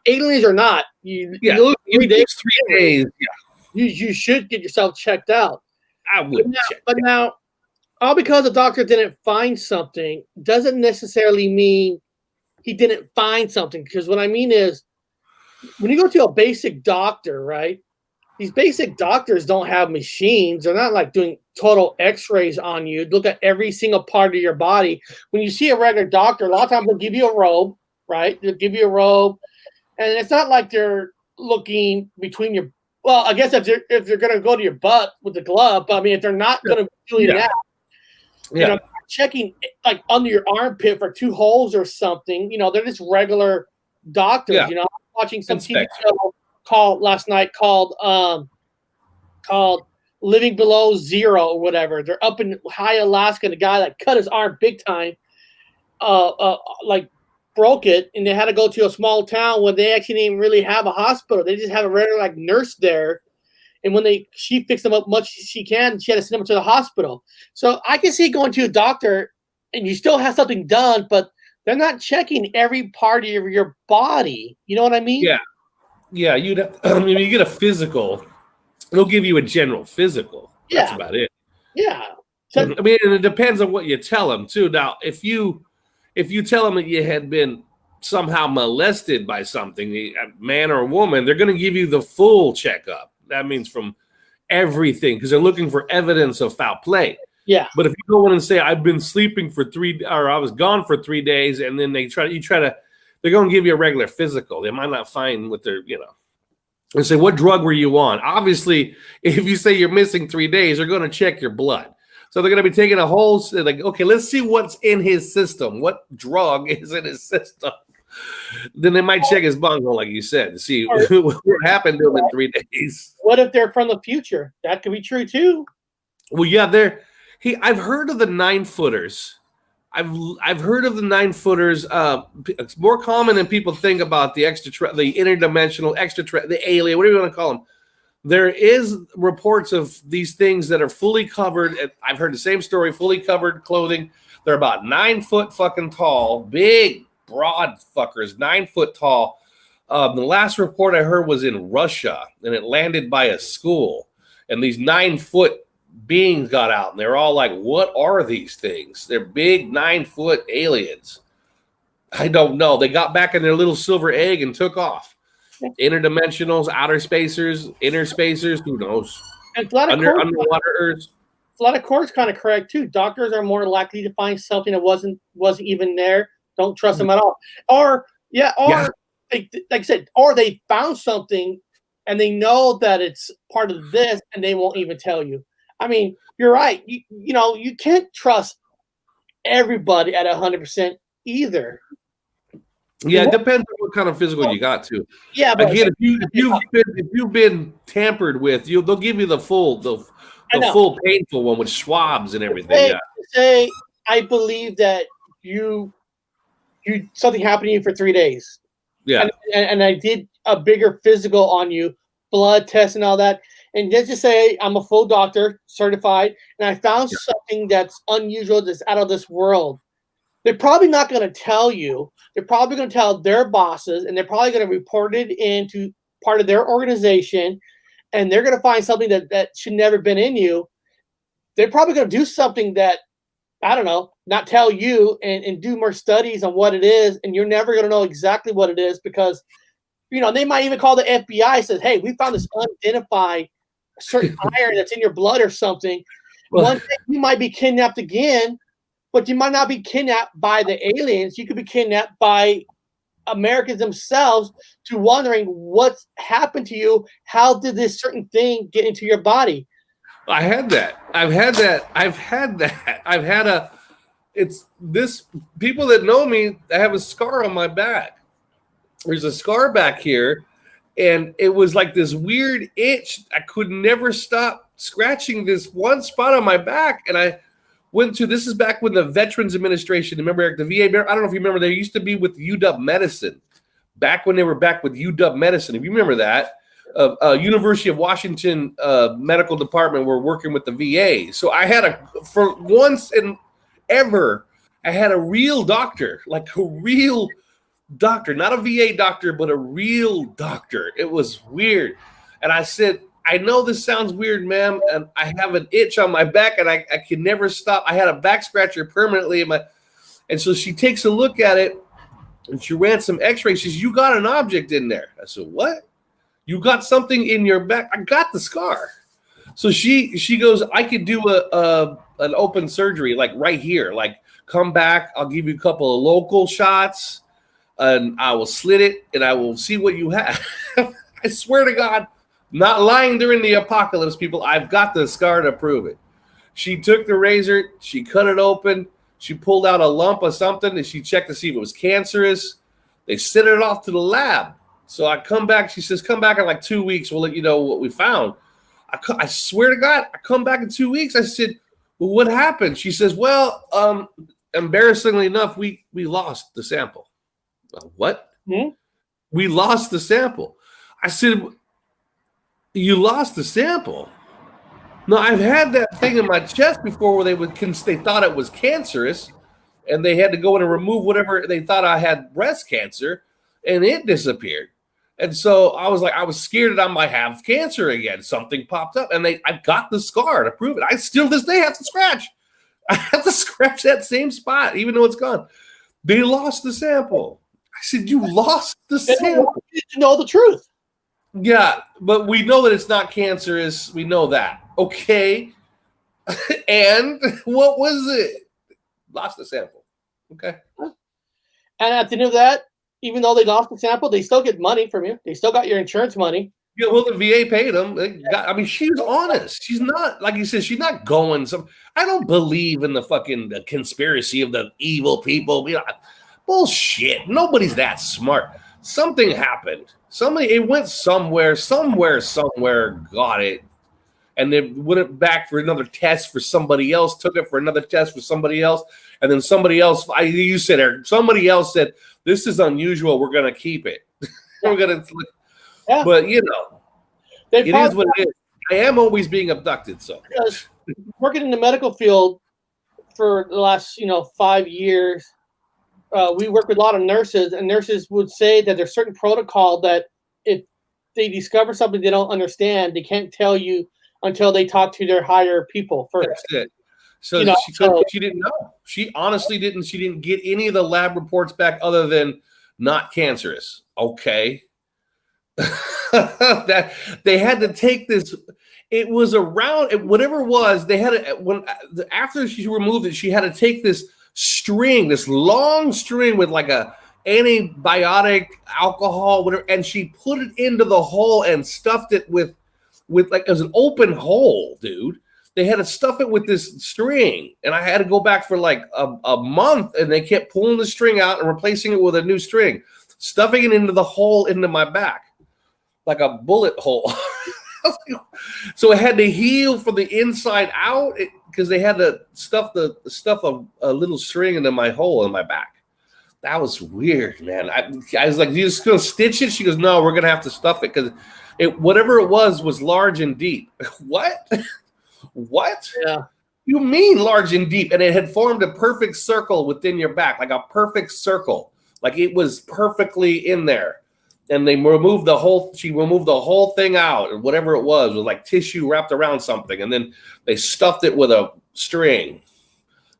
aliens or not, you lose 3 days. 3 days. Yeah. You should get yourself checked out. I would. But now, all because the doctor didn't find something doesn't necessarily mean he didn't find something. Because what I mean is, when you go to a basic doctor, right? These basic doctors don't have machines. They're not like doing total x-rays on you. Look at every single part of your body. When you see a regular doctor, a lot of times they'll give you a robe, right? They'll give you a robe. And it's not like they're looking between your, well, I guess if they're going to go to your butt with the glove, but I mean, if they're not going to be doing that, checking like under your armpit for 2 holes or something, they're just regular doctors. Yeah. I'm watching some TV show last night called Living Below Zero or whatever. They're up in high Alaska, and the guy like cut his arm big time, like broke it, and they had to go to a small town where they actually didn't really have a hospital. They just had a regular like nurse there, and when she fixed him up much as she can, she had to send him to the hospital. So I can see going to a doctor and you still have something done, but they're not checking every part of your body. You know what I mean? Yeah. Yeah, you get a physical. They'll give you a general physical. That's about it. Yeah. So, and it depends on what you tell them too. Now, if you tell them that you had been somehow molested by something, a man or a woman, they're going to give you the full checkup. That means from everything, because they're looking for evidence of foul play. Yeah. But if you go in and say I've been sleeping for 3, or I was gone for 3 days, and then they're going to give you a regular physical. They might not find what they're, and say, what drug were you on? Obviously, if you say you're missing 3 days, they're going to check your blood. So they're going to be taking a whole, like, okay, let's see what's in his system. What drug is in his system? Then they might check his bunghole, like you said, to see what happened to him in 3 days. What if they're from the future? That could be true too. Well, yeah, I've heard of the 9-footers. I've heard of the 9-footers. It's more common than people think about the the interdimensional, the alien, whatever you want to call them. There is reports of these things that are fully covered. I've heard the same story, fully covered clothing. They're about 9 foot fucking tall, big, broad fuckers, 9 foot tall. The last report I heard was in Russia, and it landed by a school. And these 9-foot beings got out, and they're all like, what are these things? They're big 9-foot aliens. I don't know. They got back in their little silver egg and took off. Interdimensionals, outer spacers, inner spacers, who knows? And a lot of underwater Earths. A lot of courts kind of correct too. Doctors are more likely to find something that wasn't even there. Don't trust them at all. They, like I said, or they found something and they know that it's part of this and they won't even tell you. I mean, you're right. You can't trust everybody at 100% either. Yeah, it depends on what kind of physical you got to. Yeah, but Again, if you've been tampered with, they'll give you the full full painful one with swabs and everything. Say I believe that you something happened to you for 3 days. Yeah. And I did a bigger physical on you, blood tests and all that. And let's just say I'm a full doctor, certified, and I found something that's unusual, that's out of this world. They're probably not going to tell you. They're probably going to tell their bosses, and they're probably going to report it into part of their organization, and they're going to find something that should never been in you. They're probably going to do something that, I don't know, not tell you and do more studies on what it is, and you're never going to know exactly what it is because, they might even call the FBI and says, hey, we found this unidentified certain iron that's in your blood or something. Well, one day you might be kidnapped again, but you might not be kidnapped by the aliens. You could be kidnapped by Americans themselves to wondering what's happened to you. How did this certain thing get into your body? I had that. I've had people that know me, I have a scar on my back. There's a scar back here, and it was like this weird itch. I could never stop scratching this one spot on my back. And I went to, this is back when the Veterans Administration, remember, Eric, the VA, I don't know if you remember, they used to be with UW Medicine, back when they were back with UW Medicine. If you remember that, University of Washington Medical Department were working with the VA. So I had for once and ever, I had a real doctor, like a real doctor, not a VA doctor, but a real doctor. It was weird. And I said, I know this sounds weird, ma'am, and I have an itch on my back, and I can never stop. I had a back scratcher permanently and so she takes a look at it, and she ran some x-rays. She says, you got an object in there. I said, what? You got something in your back? I got the scar. So she goes, I could do an open surgery, like right here. Like, come back, I'll give you a couple of local shots, and I will slit it, and I will see what you have. I swear to God, not lying during the apocalypse, people. I've got the scar to prove it. She took the razor, she cut it open, she pulled out a lump of something, and she checked to see if it was cancerous. They sent it off to the lab. So I come back. She says, come back in like 2 weeks. We'll let you know what we found. I swear to God, I come back in 2 weeks. I said, well, what happened? She says, well, embarrassingly enough, we lost the sample. What? Hmm? We lost the sample. I said, you lost the sample? No, I've had that thing in my chest before where they thought it was cancerous, and they had to go in and remove whatever they thought I had breast cancer, and it disappeared. And so I was scared that I might have cancer again. Something popped up, and I got the scar to prove it. I still this day have to scratch. I have to scratch that same spot, even though it's gone. They lost the sample. I said, you lost the sample. You need to know the truth. Yeah, but we know that it's not cancerous. We know that. Okay. And what was it? Lost the sample. Okay. And at the end of that, even though they lost the sample, they still get money from you. They still got your insurance money. Yeah, well, the VA paid them. She was honest. She's not, like you said, she's not going I don't believe in the conspiracy of the evil people. Bullshit. Nobody's that smart. Something happened. It went somewhere, got it. And then went it back for another test for somebody else, took it for another test for somebody else. And then somebody else, you said, Eric, somebody else said, this is unusual. We're going to keep it. We're going to, but it is what it is. I am always being abducted. So because working in the medical field for the last, 5 years, we work with a lot of nurses, and nurses would say that there's certain protocol that if they discover something they don't understand, they can't tell you until they talk to their higher people first. That's it. So she didn't know. She honestly didn't. She didn't get any of the lab reports back other than not cancerous. Okay. That they had to take this. It was around whatever it was. They had after she removed it, she had to take this string, this long string with like a antibiotic, alcohol, whatever, and she put it into the hole and stuffed it with like it was an open hole, dude. They had to stuff it with this string, and I had to go back for like a month, and they kept pulling the string out and replacing it with a new string. stuffing it into the hole into my back, like a bullet hole. So it had to heal from the inside out because they had to stuff a little string into my hole in my back. That was weird, man. I was like, "You just gonna stitch it?" She goes, "No, we're gonna have to stuff it because whatever it was large and deep." What? What? Yeah. You mean large and deep? And it had formed a perfect circle within your back, like a perfect circle, like it was perfectly in there. And she removed the whole thing out, or whatever it was like tissue wrapped around something. And then they stuffed it with a string.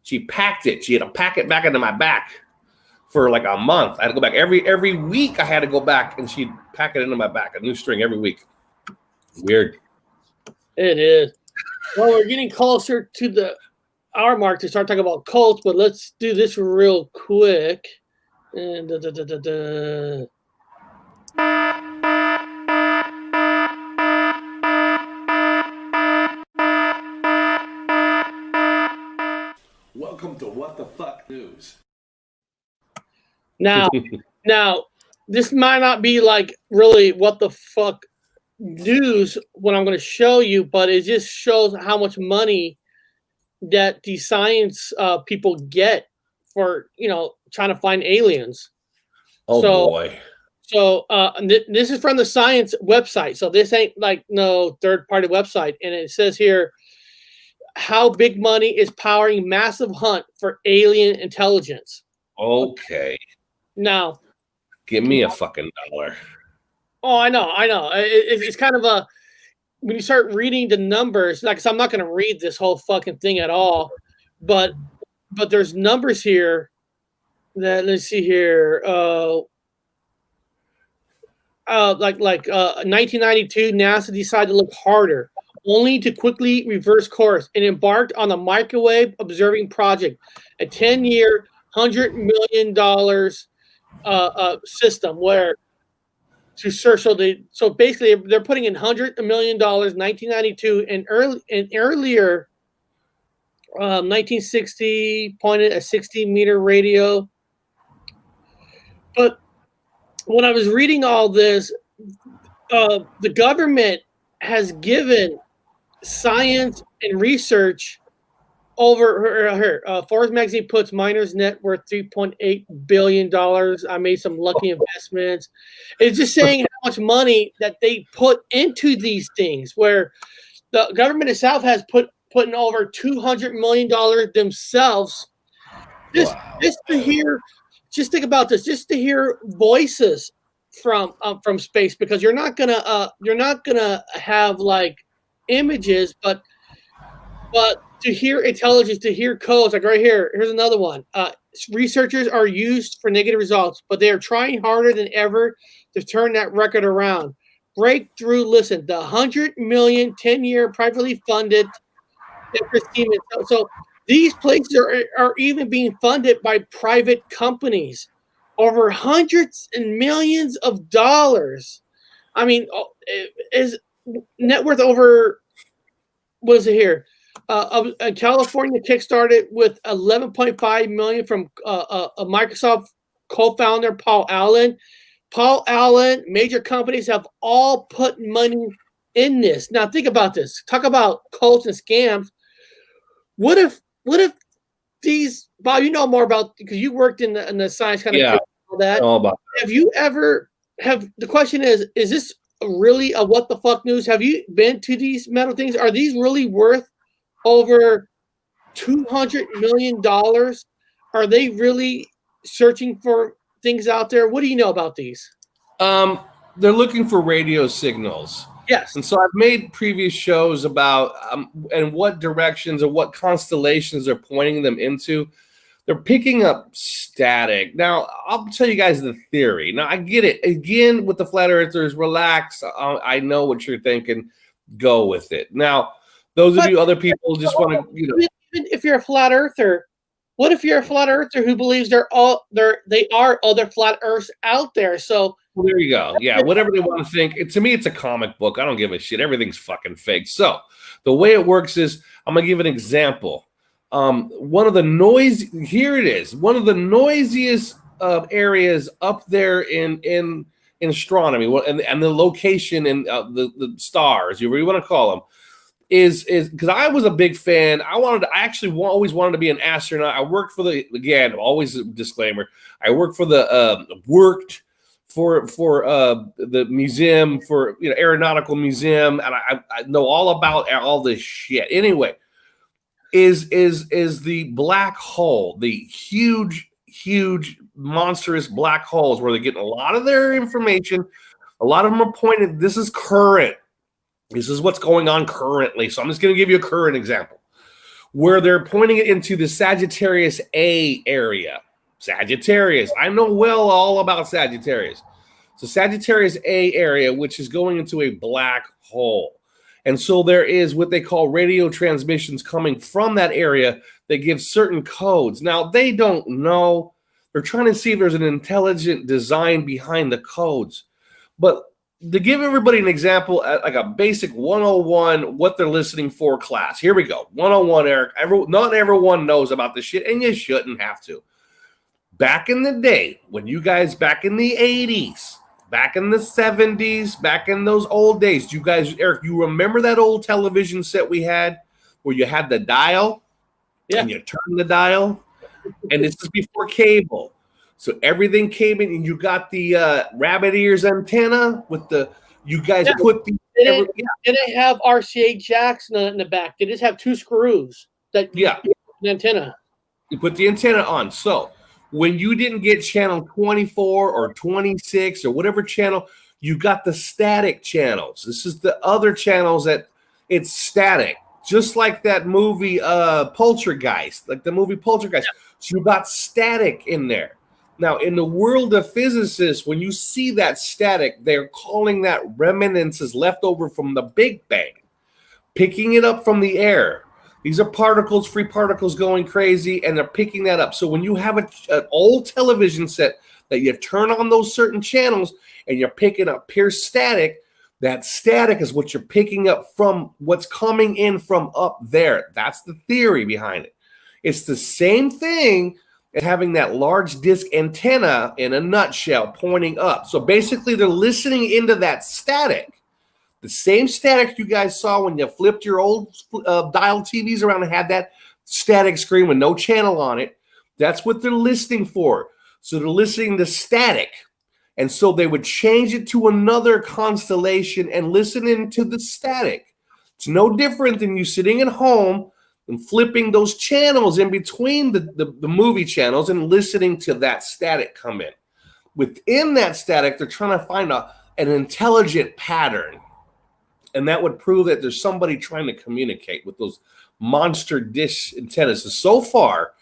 She packed it. She had to pack it back into my back for like a month. I had to go back every week. I had to go back, and she'd pack it into my back, a new string every week. Weird. It is. Well, we're getting closer to the hour mark to start talking about cults, but let's do this real quick. And Welcome to What the Fuck News. Now, this might not be like really what the fuck news what I'm going to show you, but it just shows how much money that the science people get for trying to find aliens. Oh boy. So this is from the science website. So this ain't like no third-party website, and it says here how big money is powering massive hunt for alien intelligence. Okay. Now, give me a fucking $1. Oh, I know. It's kind of a when you start reading the numbers. Like, so I'm not going to read this whole fucking thing at all, but there's numbers here that let's see here. 1992, NASA decided to look harder, only to quickly reverse course and embarked on the microwave observing project, a 10-year, $100 million system where to search. So basically, they're putting in $100 million, 1992, and earlier, 1960 pointed a 60-meter radio. But when I was reading all this, the government has given science and research over her. Forbes magazine puts miners' net worth $3.8 billion. I made some lucky investments. It's just saying how much money that they put into these things, where the government itself has putting over $200 million themselves. Just to hear, just think about this, just to hear voices from space, because you're not gonna have like images, but to hear intelligence, to hear codes, like right here. Here's another one. Researchers are used for negative results, but they are trying harder than ever to turn that record around. Breakthrough. Listen, the $100 million 10-year privately funded. So these places are even being funded by private companies over hundreds and millions of dollars. I mean, is net worth over, what is it here? California kickstarted with $11.5 million from a Microsoft co-founder Paul Allen. Paul Allen, major companies have all put money in this. Now think about this. Talk about cults and scams. What if these, Bob, you know more about, because you worked in the science kind of all that. All about that. Have you ever the question is this really a what the fuck news? Have you been to these metal things? Are these really worth over $200 million? Are they really searching for things out there? What do you know about these? They're looking for radio signals. Yes. And so I've made previous shows about and what directions or what constellations they're pointing them into. They're picking up static. Now, I'll tell you guys the theory. Now, I get it. Again, with the flat earthers, relax. I know what you're thinking. Go with it. Now, those of you other people just want to, Even if you're a flat earther, what if you're a flat earther who believes they are other flat earths out there? So well, there you go. Yeah, whatever they want to think. To me, it's a comic book. I don't give a shit. Everything's fucking fake. So the way it works is, I'm going to give an example. One of the noisiest areas up there in astronomy, and the location and the stars, you really want to call them, is because I was a big fan. I always wanted to be an astronaut. I worked for again, always a disclaimer, I worked for worked for the museum, for aeronautical museum, and I know all about all this shit. Anyway, is the black hole, the huge monstrous black holes where they're getting a lot of their information. A lot of them are pointed. This is current. This is what's going on currently. So I'm just going to give you a current example where they're pointing it into the Sagittarius A area. Sagittarius. I know well all about Sagittarius. So Sagittarius A area, which is going into a black hole. And so there is what they call radio transmissions coming from that area that give certain codes. Now, they don't know. They're trying to see if there's an intelligent design behind the codes. But to give everybody an example, like a basic 101, what they're listening for class. Here we go. 101, Eric. Not everyone knows about this shit, and you shouldn't have to. Back in the day, when you guys, back in the 80s, back in the 70s, back in those old days, you guys, Eric, you remember that old television set we had where you had the dial? Yeah. And you turn the dial? And this is before cable. So everything came in, and you got the rabbit ears antenna with the. You guys put the. Did it have RCA jacks in the back? Did it have two screws? The antenna. You put the antenna on. So when you didn't get channel 24 or 26 or whatever channel, you got the static channels. This is the other channels that it's static, just like that movie Poltergeist, like the movie Poltergeist. So you got static in there. Now, in the world of physicists, when you see that static, they're calling that remnants left over from the Big Bang, picking it up from the air. These are particles, free particles going crazy, and they're picking that up. So when you have an old television set that you turn on those certain channels and you're picking up pure static, that static is what you're picking up from what's coming in from up there. That's the theory behind it. It's the same thing as having that large disc antenna in a nutshell pointing up. So basically they're listening into that static. The same static you guys saw when you flipped your old dial TVs around and had that static screen with no channel on it. That's what they're listening for. So they're listening to static. And so they would change it to another constellation and listen into the static. It's no different than you sitting at home and flipping those channels in between the movie channels and listening to that static come in. Within that static, they're trying to find an intelligent pattern. And that would prove that there's somebody trying to communicate with those monster dish antennas. So far,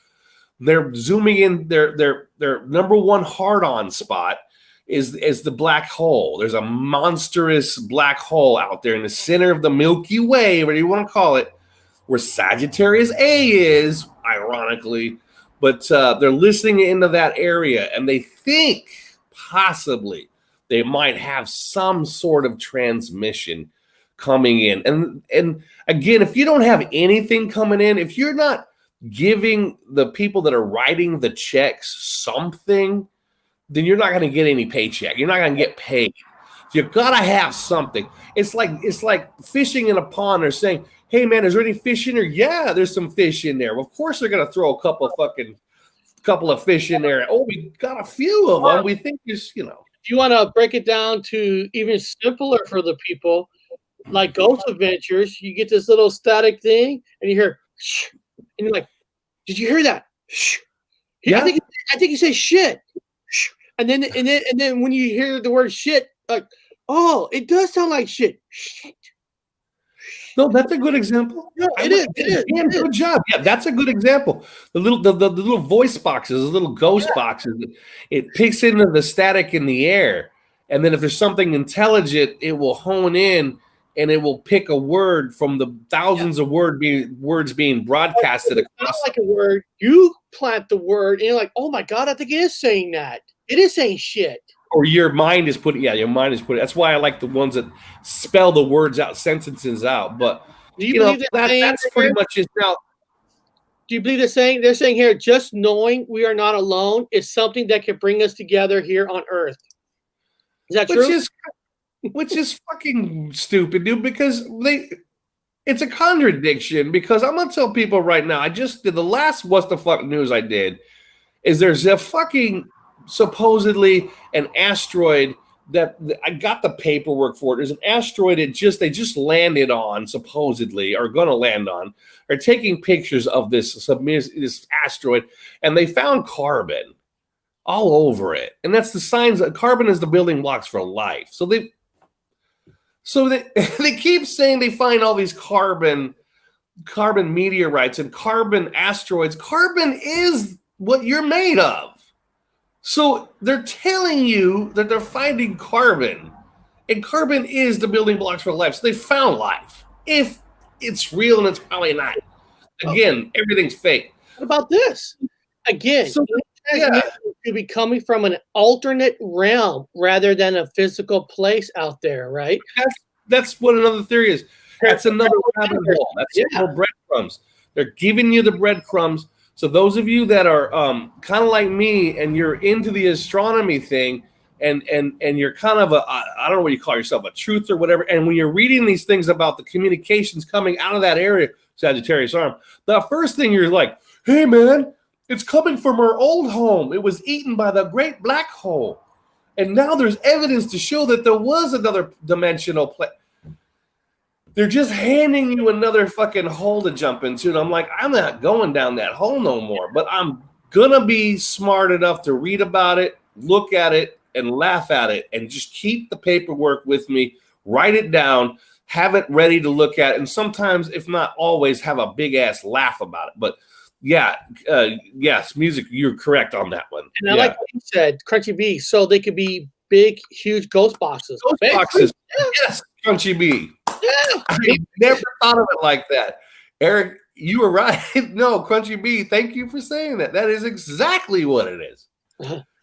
they're zooming in. Their number one hard-on spot is the black hole. There's a monstrous black hole out there in the center of the Milky Way, whatever you want to call it, where Sagittarius A is, ironically. But they're listening into that area, and they think possibly they might have some sort of transmission coming in. And again, if you don't have anything coming in, if you're not giving the people that are writing the checks something, then you're not going to get any paycheck. You're not going to get paid. You've got to have something. It's like fishing in a pond. They're saying, hey man, is there any fish in there? Yeah, there's some fish in there. Well, of course they're going to throw a couple of fish in there. Oh, we got a few of them. We think there's, If you want to break it down to even simpler for the people, like Ghost Adventures, you get this little static thing, and you hear, shh, and you're like, "Did you hear that?" Shh. Yeah, I think you say shit. Shh. And then when you hear the word shit, like, oh, it does sound like shit. Shit. No, that's a good example. No, it is. Damn, good job. Yeah, that's a good example. The little voice boxes, the little ghost boxes, it picks into the static in the air, and then if there's something intelligent, it will hone in. And it will pick a word from the thousands of words being broadcasted across. Not like a word. You plant the word, and you're like, "Oh my god, I think it is saying that. It is saying shit." Or your mind is putting. Yeah, your mind is putting. That's why I like the ones that spell the words out, sentences out. But do you believe that's pretty much it. Now, Do you believe they're saying here, just knowing we are not alone is something that can bring us together here on Earth. Is that true? Which is fucking stupid, dude, because it's a contradiction, because I'm gonna tell people right now, I just did the last What's the Fuck news I did is there's a fucking supposedly an asteroid that I got the paperwork for it. There's an asteroid they just landed on, supposedly, or gonna land on. They're taking pictures of this asteroid, and they found carbon all over it. And that's the signs that carbon is the building blocks for life. So they keep saying they find all these carbon meteorites and carbon asteroids. Carbon is what you're made of. So they're telling you that they're finding carbon, and carbon is the building blocks for life. So they found life. If it's real, and it's probably not. Again, everything's fake. What about this? Again, So, could be coming from an alternate realm rather than a physical place out there, right? That's what another theory is. That's another rabbit hole. That's more breadcrumbs. They're giving you the breadcrumbs. So those of you that are kind of like me and you're into the astronomy thing, and you're kind of I don't know what you call yourself, a truth or whatever, and when you're reading these things about the communications coming out of that area, Sagittarius arm, the first thing you're like, hey man, it's coming from our old home. It was eaten by the great black hole. And now there's evidence to show that there was another dimensional place. They're just handing you another fucking hole to jump into. And I'm like, I'm not going down that hole no more. But I'm going to be smart enough to read about it, look at it, and laugh at it. And just keep the paperwork with me, write it down, have it ready to look at. And sometimes, if not always, have a big-ass laugh about it. But yes, music, you're correct on that one. And I like what you said, Crunchy B, so they could be big, huge ghost boxes. Ghost boxes, yes, Crunchy B. Yeah. I never thought of it like that. Eric, you were right. No, Crunchy B, thank you for saying that. That is exactly what it is.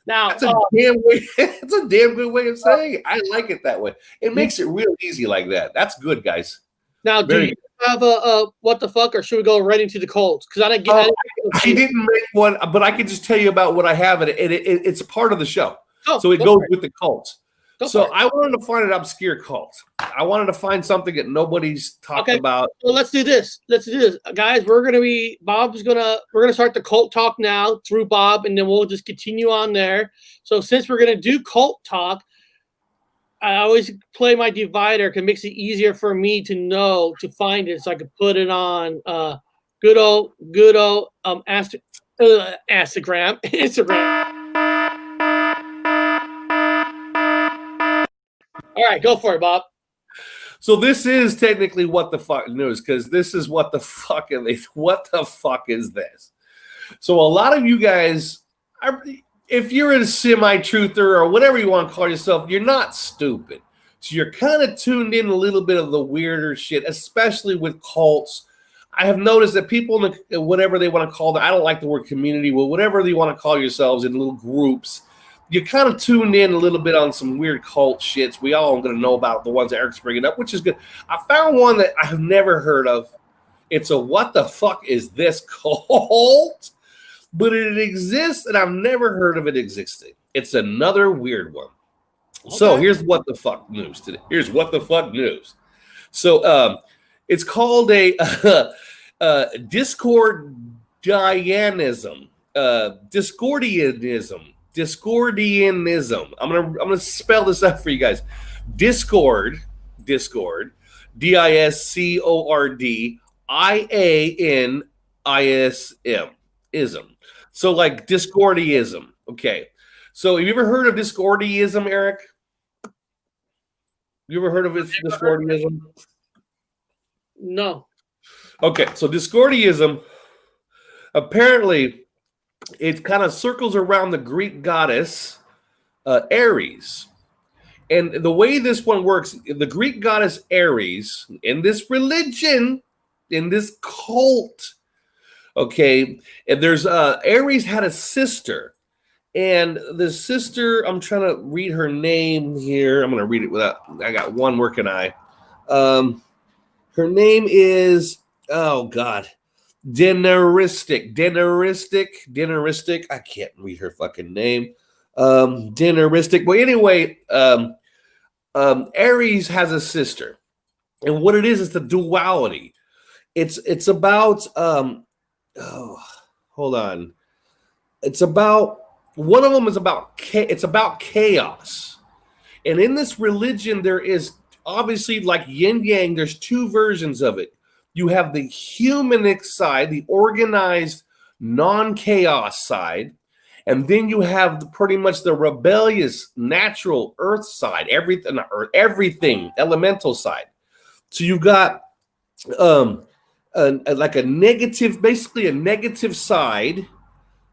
Now, That's a damn way. It's a damn good way of saying it. I like it that way. It makes it real easy like that. That's good, guys. Now, do you have a what the fuck, or should we go right into the Colts? Because I didn't make one, but I can just tell you about what I have, and it's a part of the show. So it goes with the cults. So I wanted to find an obscure cult. I wanted to find something that nobody's talked about. Well, let's do this. Guys, we're gonna start the cult talk now through Bob, and then we'll just continue on there. So since we're gonna do cult talk, I always play my divider because it makes it easier for me to know to find it, so I can put it on good old Instagram. All right, go for it, Bob. So this is technically what the fuck news, because this is what the fuck is this? So a lot of you guys if you're a semi-truther or whatever you want to call yourself, you're not stupid. So you're kind of tuned in a little bit of the weirder shit, especially with cults. I have noticed that people, in whatever they want to call them, I don't like the word community, well, whatever you want to call yourselves in little groups, you kind of tuned in a little bit on some weird cult shits. We all are going to know about the ones that Eric's bringing up, which is good. I found one that I've never heard of. It's a what the fuck is this cult? But it exists, and I've never heard of it existing. It's another weird one. Okay. So here's what the fuck news today. Here's what the fuck news. So it's called a Discordianism. Discordianism. I'm gonna spell this out for you guys. Discord, DISCORD, ism. So like Discordiism. Okay. So have you ever heard of Discordiism, Eric? You ever heard of Discordiism? No. Okay. So Discordiism, apparently, it kind of circles around the Greek goddess Ares. And the way this one works, the Greek goddess Ares, in this religion, in this cult, okay, and there's Ares had a sister, and the sister, I'm trying to read her name here. I'm going to read it without, I got one working eye. Her name is, oh God, Dinneristic. I can't read her fucking name. Dinneristic. Well, anyway, Aries has a sister, and what it is the duality. It's about hold on. It's about one of them is about it's about chaos, and in this religion there is obviously like yin yang. There's two versions of it. You have the humanic side, the organized, non-chaos side, and then you have pretty much the rebellious, natural earth side, everything, elemental side. So you got like a negative, basically a negative side.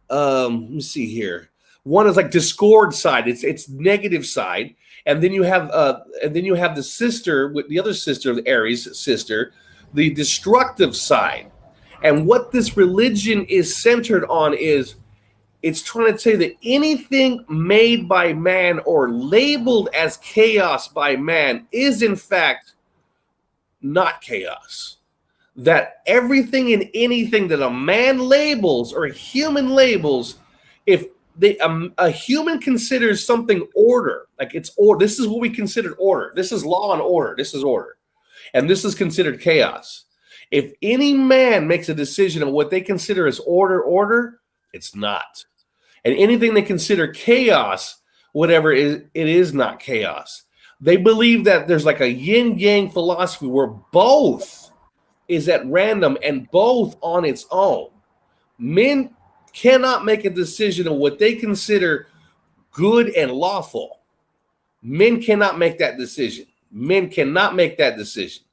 Let me see here. One is like discord side. It's negative side, and then you have the sister with the other sister, the Aries sister, the destructive side. And what this religion is centered on is it's trying to say that anything made by man or labeled as chaos by man is in fact not chaos. That everything and anything that a man labels or a human labels, if they a human considers something order, like it's order. This is what we consider order. This is law and order. This is order. And this is considered chaos. If any man makes a decision on what they consider as order, it's not. And anything they consider chaos, whatever it is not chaos. They believe that there's like a yin-yang philosophy where both is at random and both on its own. Men cannot make a decision on what they consider good and lawful. Men cannot make that decision. Men cannot make that decision.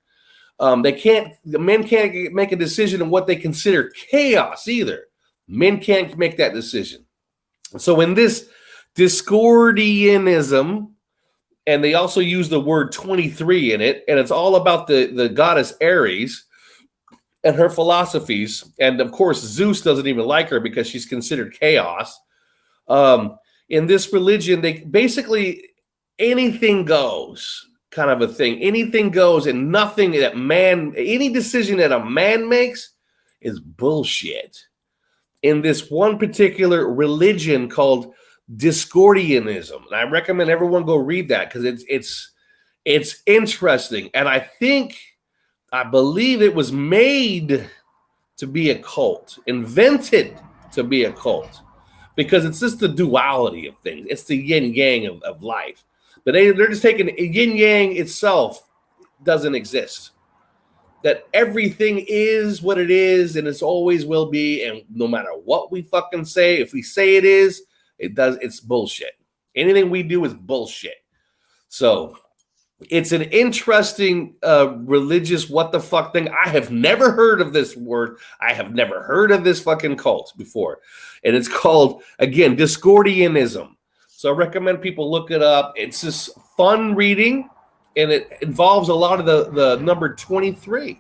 The men can't make a decision on what they consider chaos either. Men can't make that decision. So in this Discordianism, and they also use the word 23 in it, and it's all about the goddess Aries and her philosophies. And of course, Zeus doesn't even like her because she's considered chaos. In this religion, they basically anything goes kind of a thing. Anything goes, and nothing that any decision that a man makes is bullshit. In this one particular religion called Discordianism, and I recommend everyone go read that because it's interesting, and I believe it was made to be a cult, invented to be a cult, because it's just the duality of things. It's the yin yang of life. But they're just taking yin yang itself doesn't exist. That everything is what it is, and it's always will be, and no matter what we fucking say, if we say it is, it's bullshit. Anything we do is bullshit. So it's an interesting religious what the fuck thing. I have never heard of this word. I have never heard of this fucking cult before. And it's called, again, Discordianism. So I recommend people look it up. It's just fun reading, and it involves a lot of the number 23.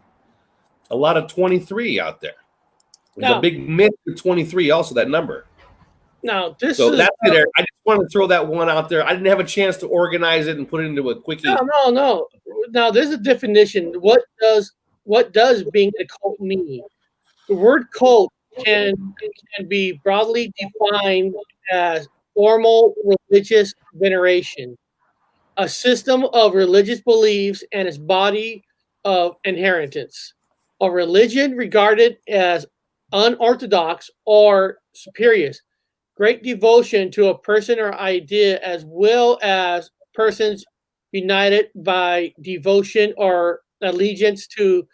A lot of 23 out there. There's a big myth with 23 also, that number. Now, that's it. I just want to throw that one out there. I didn't have a chance to organize it and put it into a quickie. No. Now, there's a definition. What does being a cult mean? The word cult can be broadly defined as formal religious veneration, a system of religious beliefs and its body of inheritance, a religion regarded as unorthodox or spurious, great devotion to a person or idea, as well as persons united by devotion or allegiance to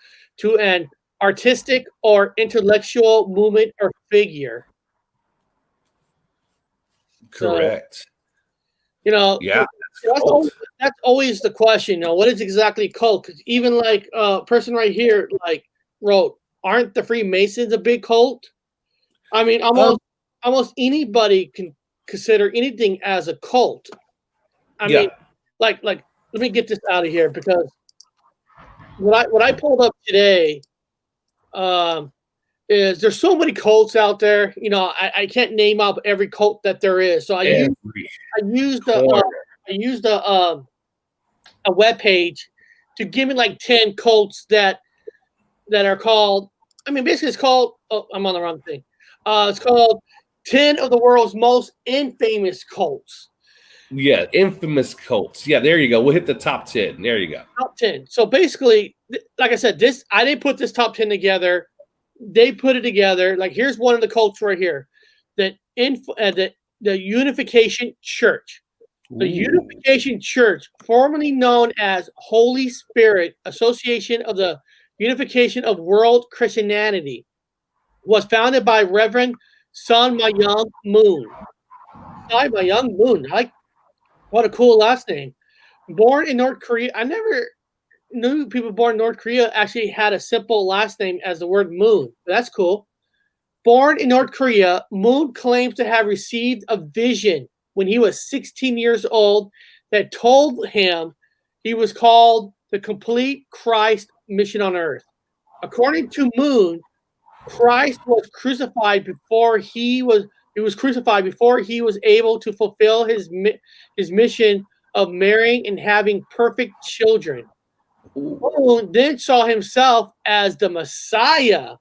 an artistic or intellectual movement or figure. Correct. So, yeah, that's always the question. What is exactly cult? Because even like a person right here wrote, aren't the Freemasons a big cult? I mean, almost anybody can consider anything as a cult. I mean, like let me get this out of here, because what I pulled up today is there's so many cults out there. I can't name out every cult that there is. So I used a web page to give me like 10 cults that are called I mean, basically, it's called. Oh, I'm on the wrong thing. It's called 10 of the world's most infamous cults. Yeah, infamous cults. Yeah, there you go. We'll hit the top 10. There you go. Top 10. So basically, like I said, I didn't put this top 10 together. They put it together. Like, here's one of the cults right here. The Unification Church. The Unification Church, formerly known as Holy Spirit Association of the Unification of World Christianity, was founded by Reverend Sun Myung Moon. Sun Myung Moon. What a cool last name. Born in North Korea. I never knew people born in North Korea actually had a simple last name as the word Moon. That's cool. Born in North Korea, Moon claims to have received a vision when he was 16 years old that told him he was called to complete Christ's mission on earth. According to Moon, Christ was crucified before he was able to fulfill his mission of marrying and having perfect children. Moon then saw himself as the Messiah.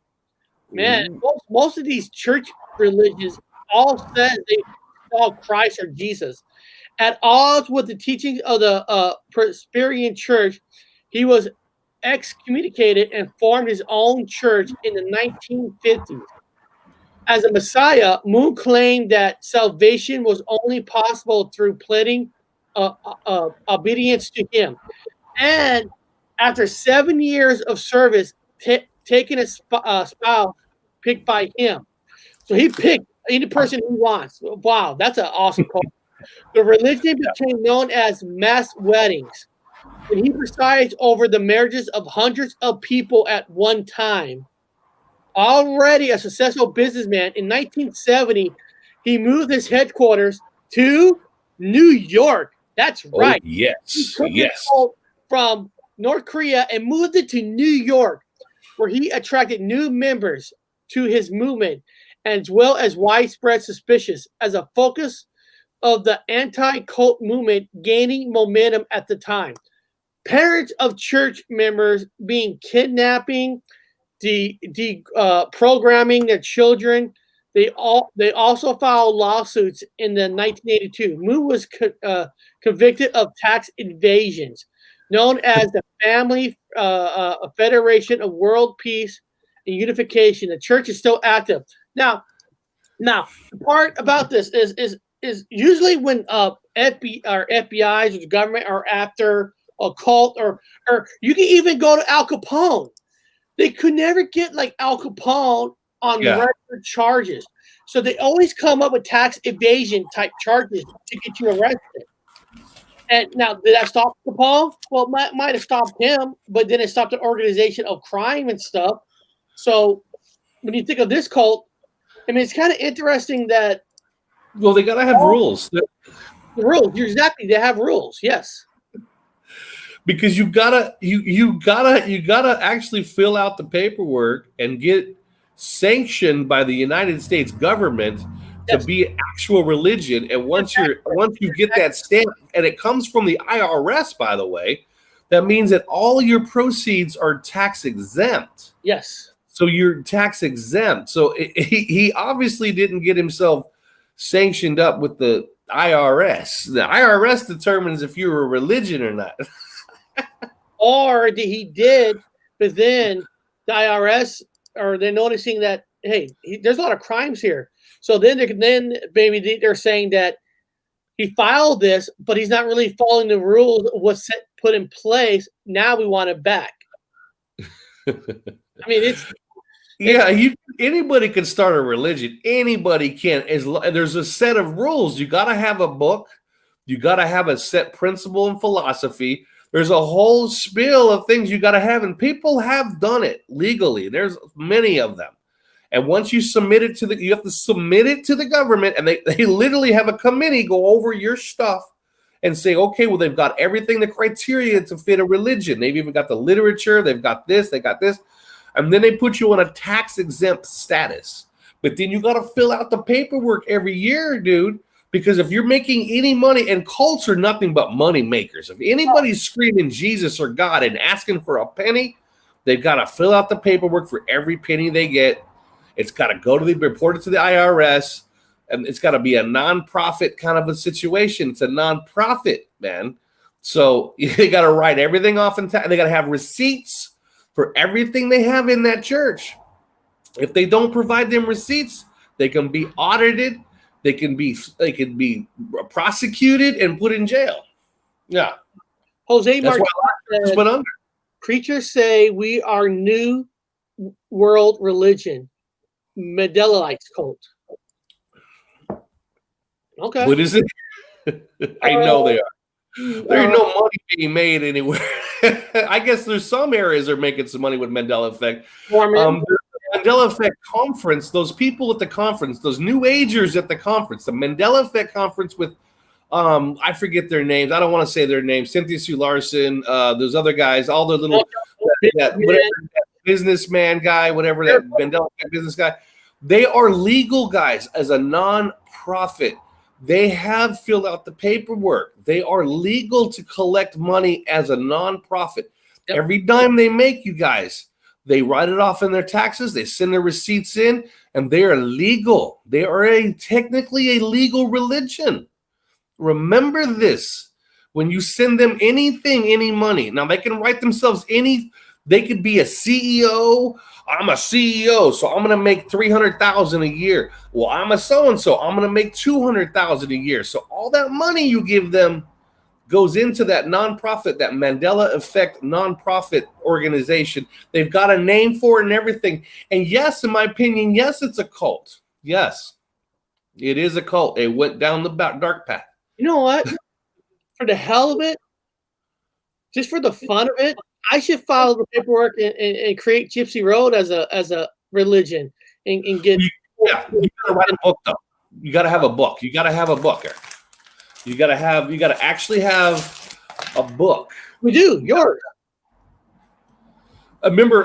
Man, most of these church religions all said they saw Christ or Jesus. At odds with the teachings of the Presbyterian Church, he was excommunicated and formed his own church in the 1950s. As a Messiah, Moon claimed that salvation was only possible through pledging obedience to him. And after 7 years of service, taking a spouse picked by him. So he picked any person he wants. Wow, that's an awesome call. The religion became known as mass weddings. And he presides over the marriages of hundreds of people at one time. Already a successful businessman, in 1970, he moved his headquarters to New York. That's right. Oh, yes, He took his cult from North Korea and moved it to New York, where he attracted new members to his movement, as well as widespread suspicion as a focus of the anti-cult movement gaining momentum at the time. Parents of church members being kidnapping, programming their children. They also filed lawsuits in the 1982. Moon was convicted of tax evasions, known as the Family Federation of World Peace and Unification. The church is still active. Now the part about this is usually when FBI's or the government are after a cult, or you can even go to Al Capone. They could never get like Al Capone on regular charges. So they always come up with tax evasion type charges to get you arrested. And now, did that stop Capone? Well, it might have stopped him, but then it stopped an organization of crime and stuff. So when you think of this cult, I mean, it's kind of interesting that. Well, they got to have rules. The rules, exactly. They have rules, yes. Because you gotta actually fill out the paperwork and get sanctioned by the United States government to be actual religion. And once you get that stamp, and it comes from the IRS, by the way, that means that all your proceeds are tax exempt. Yes. So you're tax exempt. So he obviously didn't get himself sanctioned up with the IRS. The IRS determines if you're a religion or not. Or he did, but then the IRS, or they're noticing that, hey, there's a lot of crimes here. So then they're saying that he filed this, but he's not really following the rules of what's put in place. Now we want it back. I mean, anybody can start a religion. Anybody can. There's a set of rules. You got to have a book. You got to have a set principle and philosophy. There's a whole spiel of things you got to have, and people have done it legally. There's many of them. And once you submit it you have to submit it to the government, and they literally have a committee go over your stuff and say, okay, well, they've got everything, the criteria to fit a religion. They've even got the literature. They've got this. They got this. And then they put you on a tax-exempt status. But then you got to fill out the paperwork every year, dude. Because if you're making any money, and cults are nothing but money makers. If anybody's screaming Jesus or God and asking for a penny, They've got to fill out the paperwork for every penny they get. It's got to go to the report it to the IRS, and it's got to be a nonprofit kind of a situation. It's a nonprofit, man. So they got to write everything off in time. They got to have receipts for everything they have in that church. If they don't provide them receipts, they can be audited. They can be prosecuted and put in jail. Yeah. Jose That's Martinez why said, went under. preachers say we are new world religion. Mandela's cult. Okay. What is it? I know they are. There's no money being made anywhere. I guess there's some areas that are making some money with Mandela Effect. The Mandela Effect conference, those people at the conference, those new agers at the conference, the Mandela Effect conference with, I forget their names. I don't want to say their names. Cynthia Sue Larson, those other guys, all the little that businessman guy, whatever that Mandela Effect business guy. They are legal guys as a non-profit. They have filled out the paperwork. They are legal to collect money as a nonprofit. Yep. Every dime they make, you guys, they write it off in their taxes. They send their receipts in, and they are legal. They are technically a legal religion. Remember this. When you send them anything, any money, now they can write themselves they could be a CEO. I'm a CEO, so I'm going to make $300,000 a year. Well, I'm a so-and-so. I'm going to make $200,000 a year. So all that money you give them goes into that nonprofit, that Mandela Effect nonprofit organization. They've got a name for it and everything. And yes, in my opinion, yes, it's a cult. Yes, it is a cult. It went down the dark path. You know what? For the hell of it, just for the fun of it, I should file the paperwork and create Gypsy Road as a religion and get. Yeah, you gotta write a book though. You gotta have a book. You gotta have a book. You gotta actually have a book. We do yours. Remember,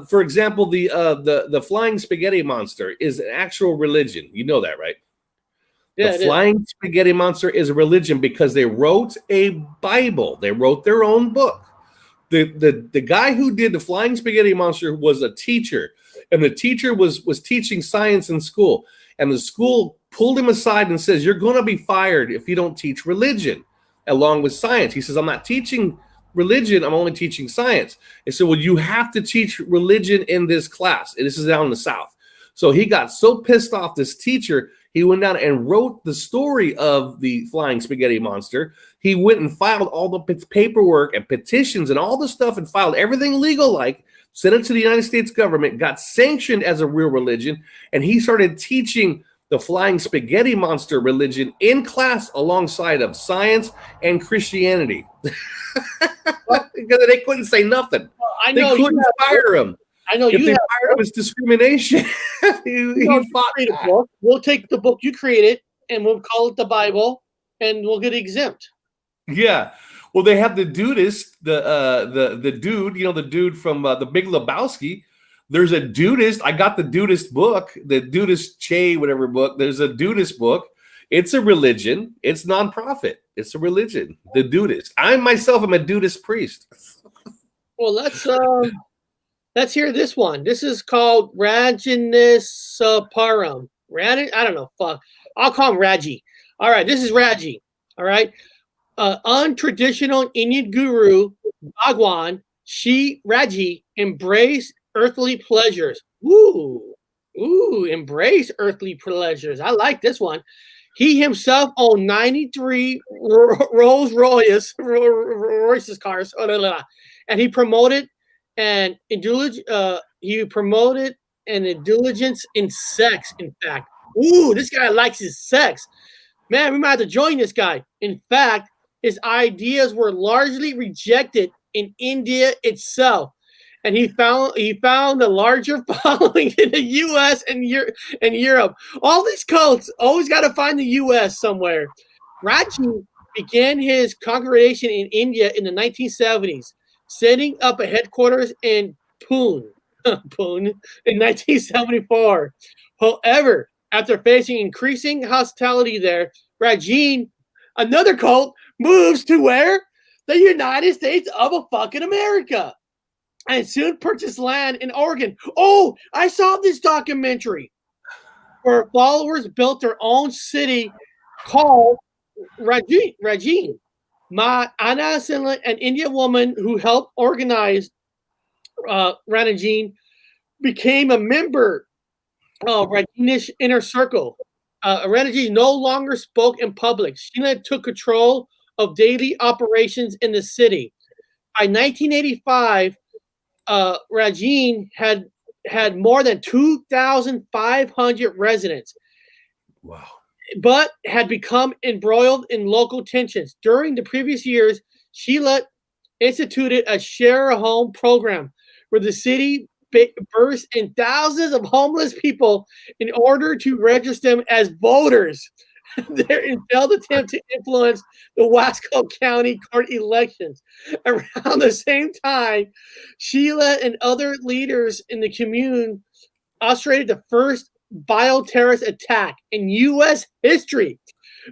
for example, the flying spaghetti monster is an actual religion. You know that, right? Yeah, the flying spaghetti monster is a religion because they wrote a Bible. They wrote their own book. The guy who did the flying spaghetti monster was a teacher, and the teacher was teaching science in school. And the school pulled him aside and says, "You're going to be fired if you don't teach religion along with science." He says, "I'm not teaching religion. I'm only teaching science." And so, well, you have to teach religion in this class. And this is down in the South. So he got so pissed off, this teacher, he went down and wrote the story of the flying spaghetti monster. He went and filed all the paperwork and petitions and all the stuff and filed everything legal, like sent it to the United States government, got sanctioned as a real religion, and he started teaching the flying spaghetti monster religion in class alongside of science and Christianity. Because they couldn't say nothing. Well, they couldn't fire him. I know if they fired him, it's discrimination. he fought a book. We'll take the book you created and we'll call it the Bible, and we'll get exempt. Yeah. Well, they have the dudist, the dude, you know, the dude from the Big Lebowski. There's a dudist. I got the dudist book, the dudist Che, whatever book. There's a dudist book. It's a religion. It's nonprofit. It's a religion. The dudist. I myself am a dudist priest. Well, let's hear this one. This is called Rajneeshpuram. I don't know. Fuck. I'll call him Raji. All right. This is Raji. All right. Untraditional Indian guru, Bhagwan, Raji, embrace earthly pleasures. Ooh, embrace earthly pleasures. I like this one. He himself owned 93 Rolls Royce cars. And he promoted an indulgence in sex, in fact. Ooh, this guy likes his sex. Man, we might have to join this guy. In fact, his ideas were largely rejected in India itself. And he found a larger following in the U.S. and Europe. All these cults always got to find the U.S. somewhere. Raji began his congregation in India in the 1970s, setting up a headquarters in Pune in 1974. However, after facing increasing hostility there, Raji, another cult, moves to where? The United States of fucking America. and soon purchased land in Oregon. Oh, I saw this documentary where followers built their own city called Rajin. Anna Sinla, an Indian woman who helped organize Ranajin, became a member of Rajneesh inner circle. Ranajin no longer spoke in public. Sheila took control of daily operations in the city. By 1985, Rajin had more than 2,500 residents. Wow. But had become embroiled in local tensions. During the previous years, Sheila instituted a share a home program where the city burst in thousands of homeless people in order to register them as voters. Their failed attempt to influence the Wasco County court elections. Around the same time, Sheila and other leaders in the commune orchestrated the first bioterrorist attack in U.S. history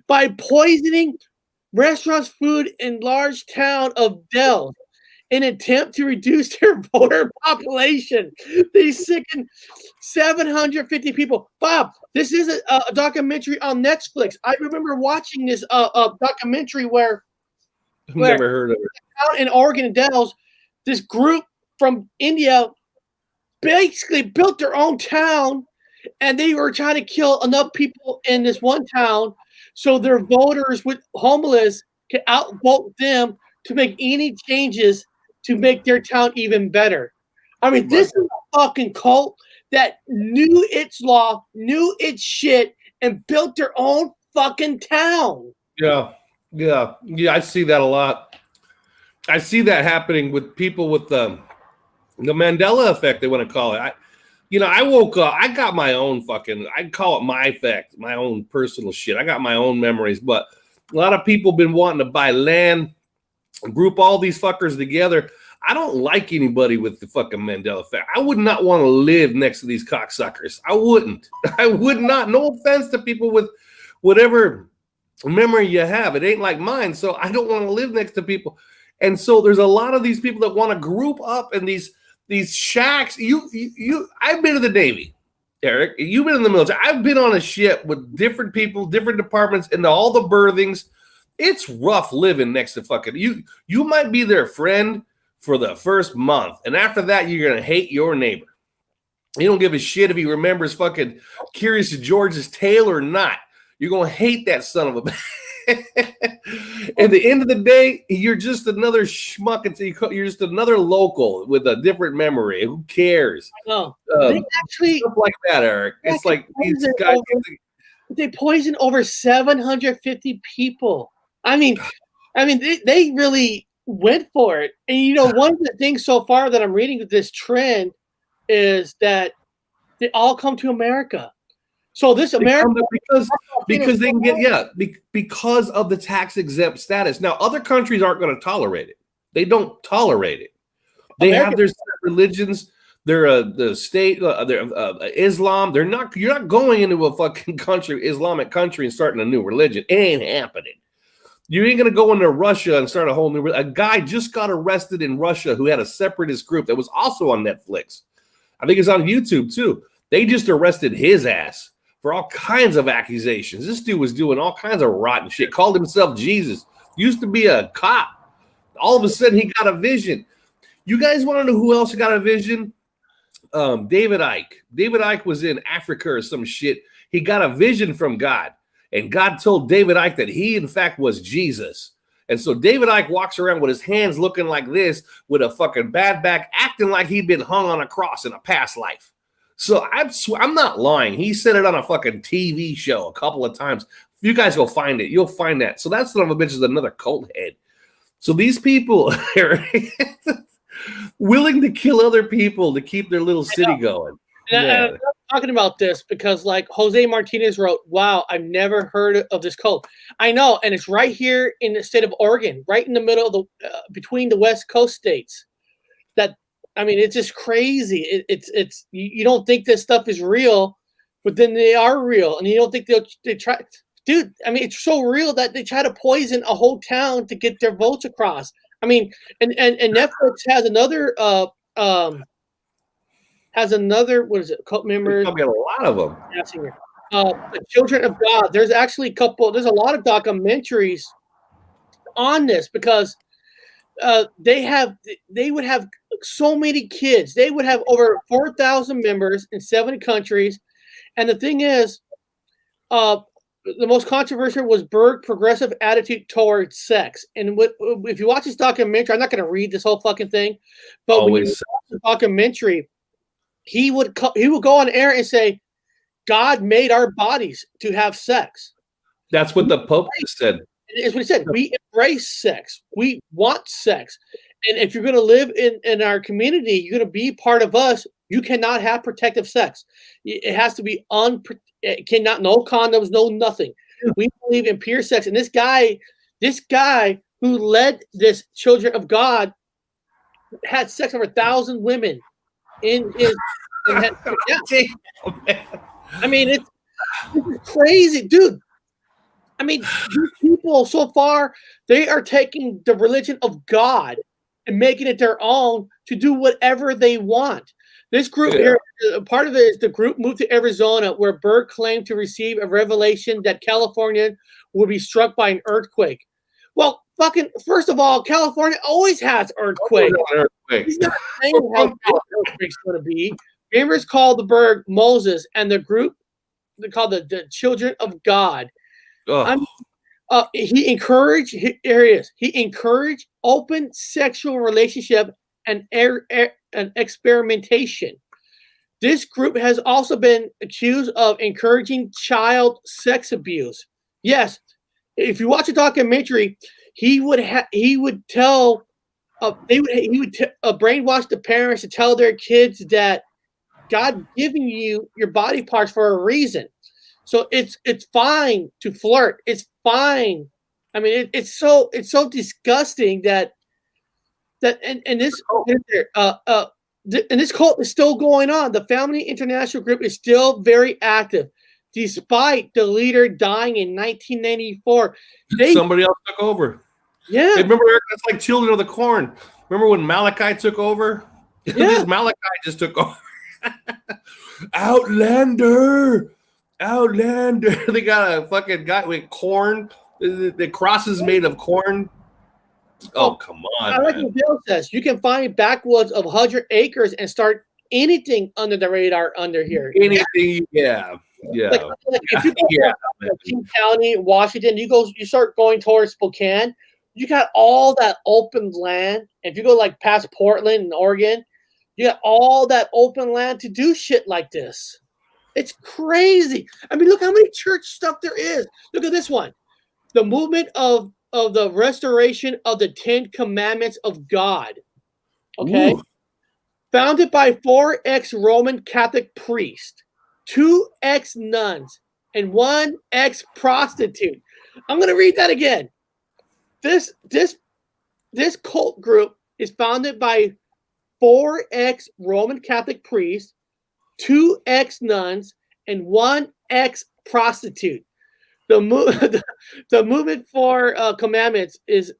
by poisoning restaurants' food in large town of Dells in an attempt to reduce their voter population. They sickened 750 people. Bob, this is a documentary on Netflix. I remember watching this documentary where I've never heard of it. Out in Oregon and Dells, this group from India basically built their own town, and they were trying to kill enough people in this one town so their voters with homeless can outvote them to make any changes to make their town even better. I mean, this is a fucking cult that knew its law, knew its shit, and built their own fucking town. Yeah. I see that a lot. I see that happening with people with the Mandela effect, they want to call it. I woke up, I got my own fucking, I call it my effect, my own personal shit. I got my own memories, but a lot of people been wanting to buy land, group all these fuckers together. I don't like anybody with the fucking Mandela effect. I would not want to live next to these cocksuckers. I wouldn't. I would not. No offense to people with whatever memory you have. It ain't like mine, so I don't want to live next to people. And so there's a lot of these people that want to group up in these shacks. I've been to the Navy, Eric. You've been in the military. I've been on a ship with different people, different departments, into all the berthings. It's rough living next to fucking you. You might be their friend for the first month, and after that, you're gonna hate your neighbor. You don't give a shit if he remembers fucking Curious George's tale or not. You're gonna hate that son of a. At the end of the day, you're just another schmuck until you're just another local with a different memory. Who cares? No, actually stuff like that, Eric. It's like these guys. They poisoned over 750 people. I mean, they really went for it. And one of the things so far that I'm reading with this trend is that they all come to America. So this America because they can get because of the tax exempt status. Now other countries aren't going to tolerate it. They don't tolerate it. They have their religions. They're the state. They're Islam. You're not going into a fucking Islamic country and starting a new religion. It ain't happening. You ain't going to go into Russia and start a whole new. A guy just got arrested in Russia who had a separatist group that was also on Netflix. I think it's on YouTube too. They just arrested his ass for all kinds of accusations. This dude was doing all kinds of rotten shit. Called himself Jesus. Used to be a cop. All of a sudden, he got a vision. You guys want to know who else got a vision? David Icke. David Icke was in Africa or some shit. He got a vision from God. And God told David Icke that he, in fact, was Jesus. And so David Icke walks around with his hands looking like this with a fucking bad back, acting like he'd been hung on a cross in a past life. So I'm not lying. He said it on a fucking TV show a couple of times. If you guys go find it, you'll find that. So that son of a bitch is another cult head. So these people are willing to kill other people to keep their little city going. And I'm talking about this because, like Jose Martinez wrote, "Wow, I've never heard of this cult." I know, and it's right here in the state of Oregon, right in the middle of the between the West Coast states. It's just crazy. It's you don't think this stuff is real, but then they are real, and you don't think they try. Dude, it's so real that they try to poison a whole town to get their votes across. And Netflix has another has another, what is it, cult There's members? probably a lot of them. The Children of God. There's actually there's a lot of documentaries on this because they would have so many kids. They would have over 4,000 members in 7 countries. And the thing is, the most controversial was Berg's progressive attitude towards sex. And if you watch this documentary, I'm not going to read this whole fucking thing, but when you watch the documentary, he would go on air and say, God made our bodies to have sex. That's what the Pope said. It's what he said. We embrace sex. We want sex. And if you're going to live in our community, you're going to be part of us. You cannot have protective sex. It has to be it cannot, no condoms, no nothing. We believe in pure sex. And this guy who led this Children of God had sex with 1,000 women in his. I mean, it's crazy, dude. I mean, these people so far, they are taking the religion of God and making it their own to do whatever they want. This group here, part of it is the group moved to Arizona, where Berg claimed to receive a revelation that California would be struck by an earthquake. Well, first of all, California always has earthquakes. He's not saying how big the earthquake's going to be. Members called the Berg Moses, and the group they called the Children of God. He encouraged open sexual relationship and experimentation. This group has also been accused of encouraging child sex abuse. Yes, if you watch a documentary, he would brainwash the parents to tell their kids that God giving you your body parts for a reason. So it's fine to flirt. It's fine. I mean, it's so disgusting that and this cult is still going on. The Family International Group is still very active, despite the leader dying in 1994. Somebody else took over. Yeah, hey, remember that's like Children of the Corn. Remember when Malachi took over? Yeah. This Malachi just took over. Outlander. They got a fucking guy with corn. The cross is made of corn. Oh, come on. I like what Bill says. You can find backwoods of 100 acres and start anything under the radar under here. Anything, yeah. Like if you go to King County, Washington, you start going towards Spokane, you got all that open land. If you go like past Portland and Oregon, you got all that open land to do shit like this. It's crazy. I mean, look how many church stuff there is. Look at this one. The movement of the restoration of the 10 Commandments of God. Okay. Ooh. Founded by 4 ex-Roman Catholic priests, 2 ex-nuns, and 1 ex-prostitute. I'm going to read that again. This cult group is founded by 4 ex-Roman Catholic priests, 2 ex-nuns, and 1 ex-prostitute. The movement for commandments is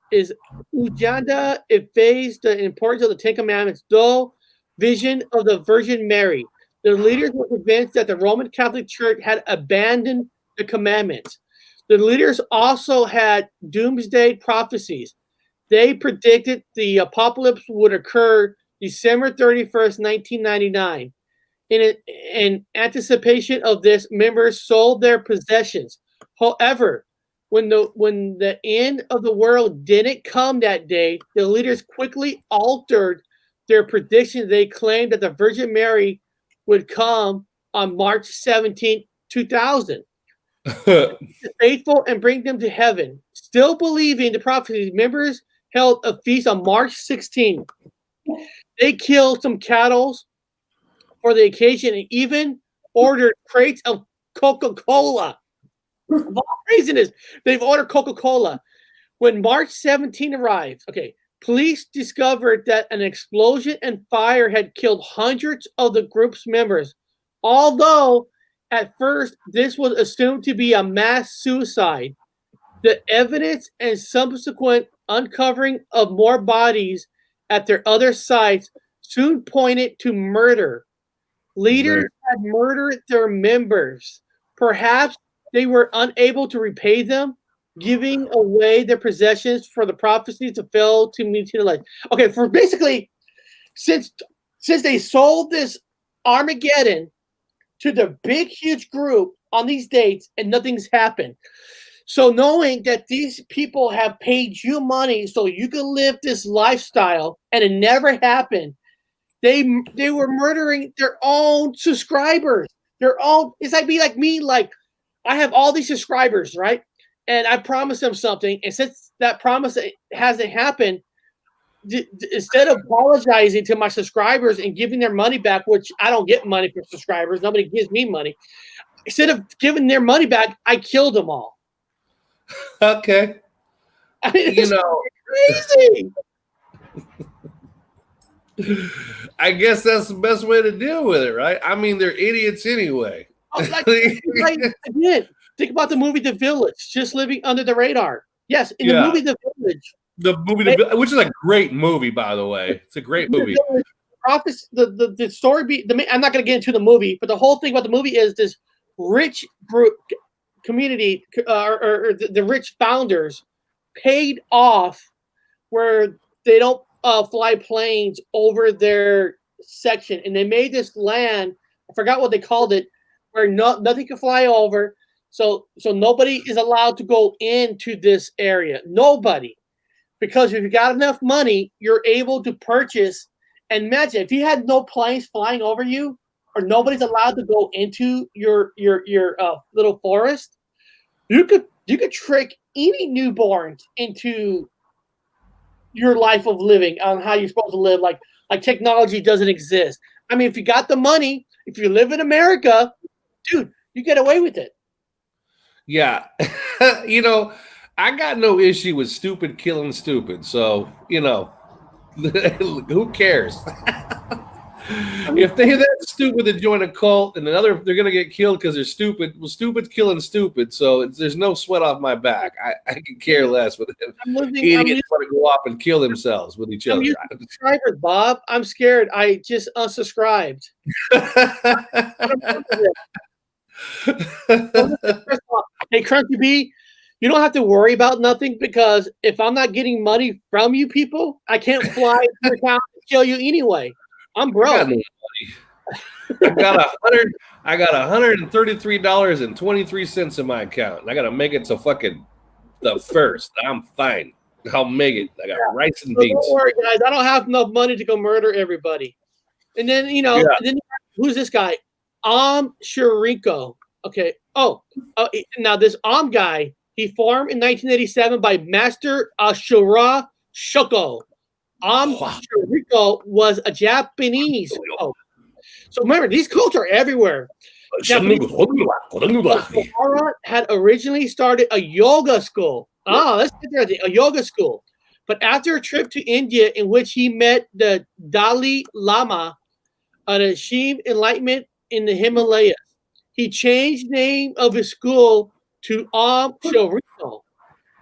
Ujanda. It phased the importance of the 10 Commandments, though vision of the Virgin Mary. The leaders were convinced that the Roman Catholic Church had abandoned the commandments. The leaders also had doomsday prophecies. They predicted the apocalypse would occur December 31st, 1999. In anticipation of this, members sold their possessions. However, when the end of the world didn't come that day, the leaders quickly altered their prediction. They claimed that the Virgin Mary would come on March 17, 2000. Faithful and bring them to heaven. Still believing the prophecies, members held a feast on March 16. They killed some cattle for the occasion and even ordered crates of Coca-Cola. Of all craziness, they've ordered Coca-Cola. When March 17 arrived, police discovered that an explosion and fire had killed hundreds of the group's members. Although at first this was assumed to be a mass suicide, the evidence and subsequent uncovering of more bodies at their other sites soon pointed to murder. Leaders had murdered their members. Perhaps they were unable to repay them, giving away their possessions for the prophecies to fail to meet the light. Okay, for basically, since they sold this Armageddon to the big, huge group on these dates and nothing's happened. So knowing that these people have paid you money so you can live this lifestyle and it never happened, they were murdering their own subscribers. It's like me, like I have all these subscribers, right? And I promised them something, and since that promise hasn't happened, instead of apologizing to my subscribers and giving their money back, which I don't get money from subscribers, nobody gives me money. Instead of giving their money back, I killed them all. Okay. I mean, it's crazy. I guess that's the best way to deal with it, right? I mean, they're idiots anyway. Again, think about the movie The Village, just living under the radar. Yes, in the movie The Village. Which is a great movie, by the way. It's a great movie. The story I'm not going to get into the movie, but the whole thing about the movie is this rich group community or the rich founders paid off where they don't fly planes over their section, and they made this land. I forgot what they called it, where nothing can fly over. So nobody is allowed to go into this area. Nobody. Because if you got enough money, you're able to purchase. And imagine if you had no planes flying over you, or nobody's allowed to go into your little forest, you could trick any newborn into your life of living on how you're supposed to live. Like technology doesn't exist. I mean, if you got the money, if you live in America, dude, you get away with it. Yeah. I got no issue with stupid killing stupid. So, who cares? If they're that stupid to join a cult and they're going to get killed because they're stupid, well, stupid's killing stupid. So there's no sweat off my back. I can care less with them. Idiots want to go off and kill themselves with each other. Subscribers, Bob. I'm scared. I just unsubscribed. Hey, Crunchy B, you don't have to worry about nothing, because if I'm not getting money from you people, I can't fly to your town and kill you anyway. I'm broke. I got $133.23 in my account, and I got to make it to fucking the first. I'm fine. I'll make it. I got rice and beans. Don't worry, guys. I don't have enough money to go murder everybody. And then who's this guy? Aum Shinrikyo. Okay. Now this Aum guy, he formed in 1987 by Master Ashura Shoko. Aum Shinrikyo was a Japanese cult. So remember, these cults are everywhere. Bharat had originally started a yoga school. Let's get there. A yoga school. But after a trip to India in which he met the Dalai Lama, achieved enlightenment in the Himalayas, he changed the name of his school to Aum Shinrikyo,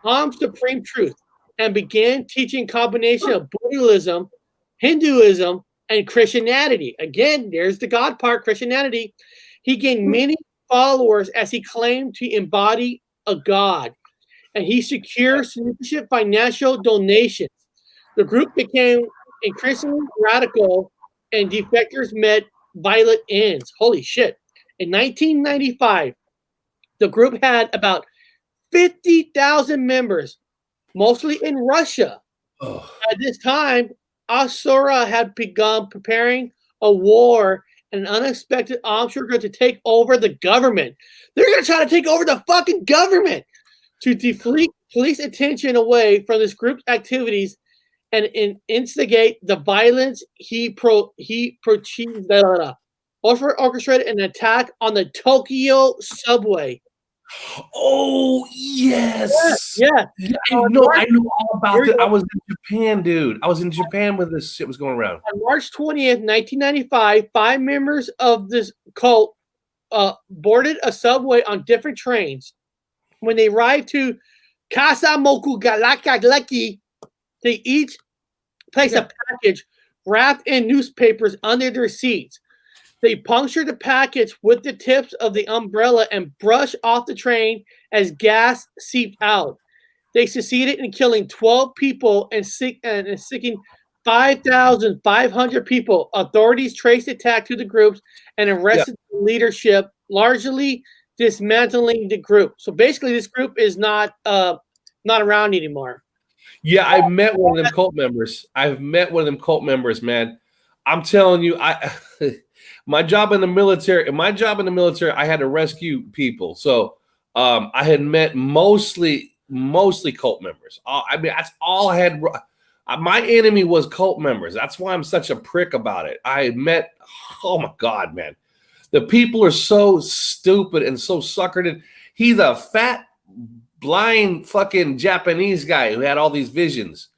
Aum Supreme Truth, and began teaching a combination of Buddhism, Hinduism, and Christianity. Again, there's the God part, Christianity. He gained many followers as he claimed to embody a God, and he secured significant financial donations. The group became increasingly radical, and defectors met violent ends. Holy shit. In 1995, the group had about 50,000 members, mostly in Russia. At this time, Asura had begun preparing a war, and an unexpected arms were going to take over the government. They're going to try to take over the fucking government to deflect police attention away from this group's activities and instigate the violence. He orchestrated an attack on the Tokyo subway. Oh, yes. Yeah. I know all about it. I was in Japan, dude. I was in Japan when this shit was going around. On March 20th, 1995, 5 members of this cult boarded a subway on different trains. When they arrived to Kasamoku Galaki, they each placed a package wrapped in newspapers under their seats. They punctured the packets with the tips of the umbrella and brushed off the train as gas seeped out. They succeeded in killing 12 people and sicking 5,500 people. Authorities traced the attack to the groups and arrested the leadership, largely dismantling the group. So basically, this group is not around anymore. Yeah, I've met one of them cult members. Man. I'm telling you, my job in the military, I had to rescue people. So I had met mostly cult members. I mean, that's all I had. My enemy was cult members. That's why I'm such a prick about it. I had met, oh my God, man. The people are so stupid and so suckered. He's a fat, blind fucking Japanese guy who had all these visions.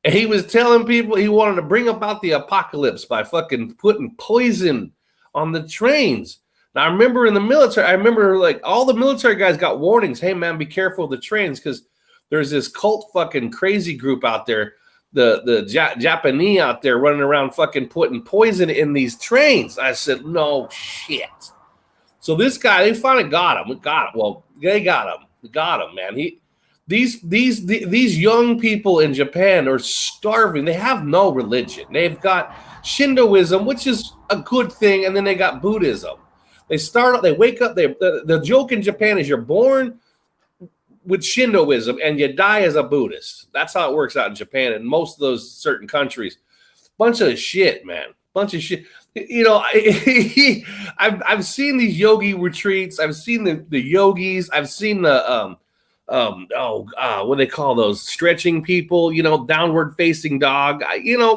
And he was telling people he wanted to bring about the apocalypse by fucking putting poison on the trains. Now, I remember in the military, like all the military guys got warnings. Hey, man, be careful of the trains because there's this cult fucking crazy group out there, the Japanese out there running around fucking putting poison in these trains. I said, no shit. So this guy, they finally got him. They got him, man. These young people in Japan are starving. They have no religion. They've got Shintoism, which is a good thing, and then they got Buddhism. They wake up. The joke in Japan is you're born with Shintoism and you die as a Buddhist. That's how it works out in Japan and most of those certain countries. Bunch of shit, man. Bunch of shit. You know, I've seen these yogi retreats. I've seen the yogis. I've seen the what do they call those stretching people? You know, downward facing dog.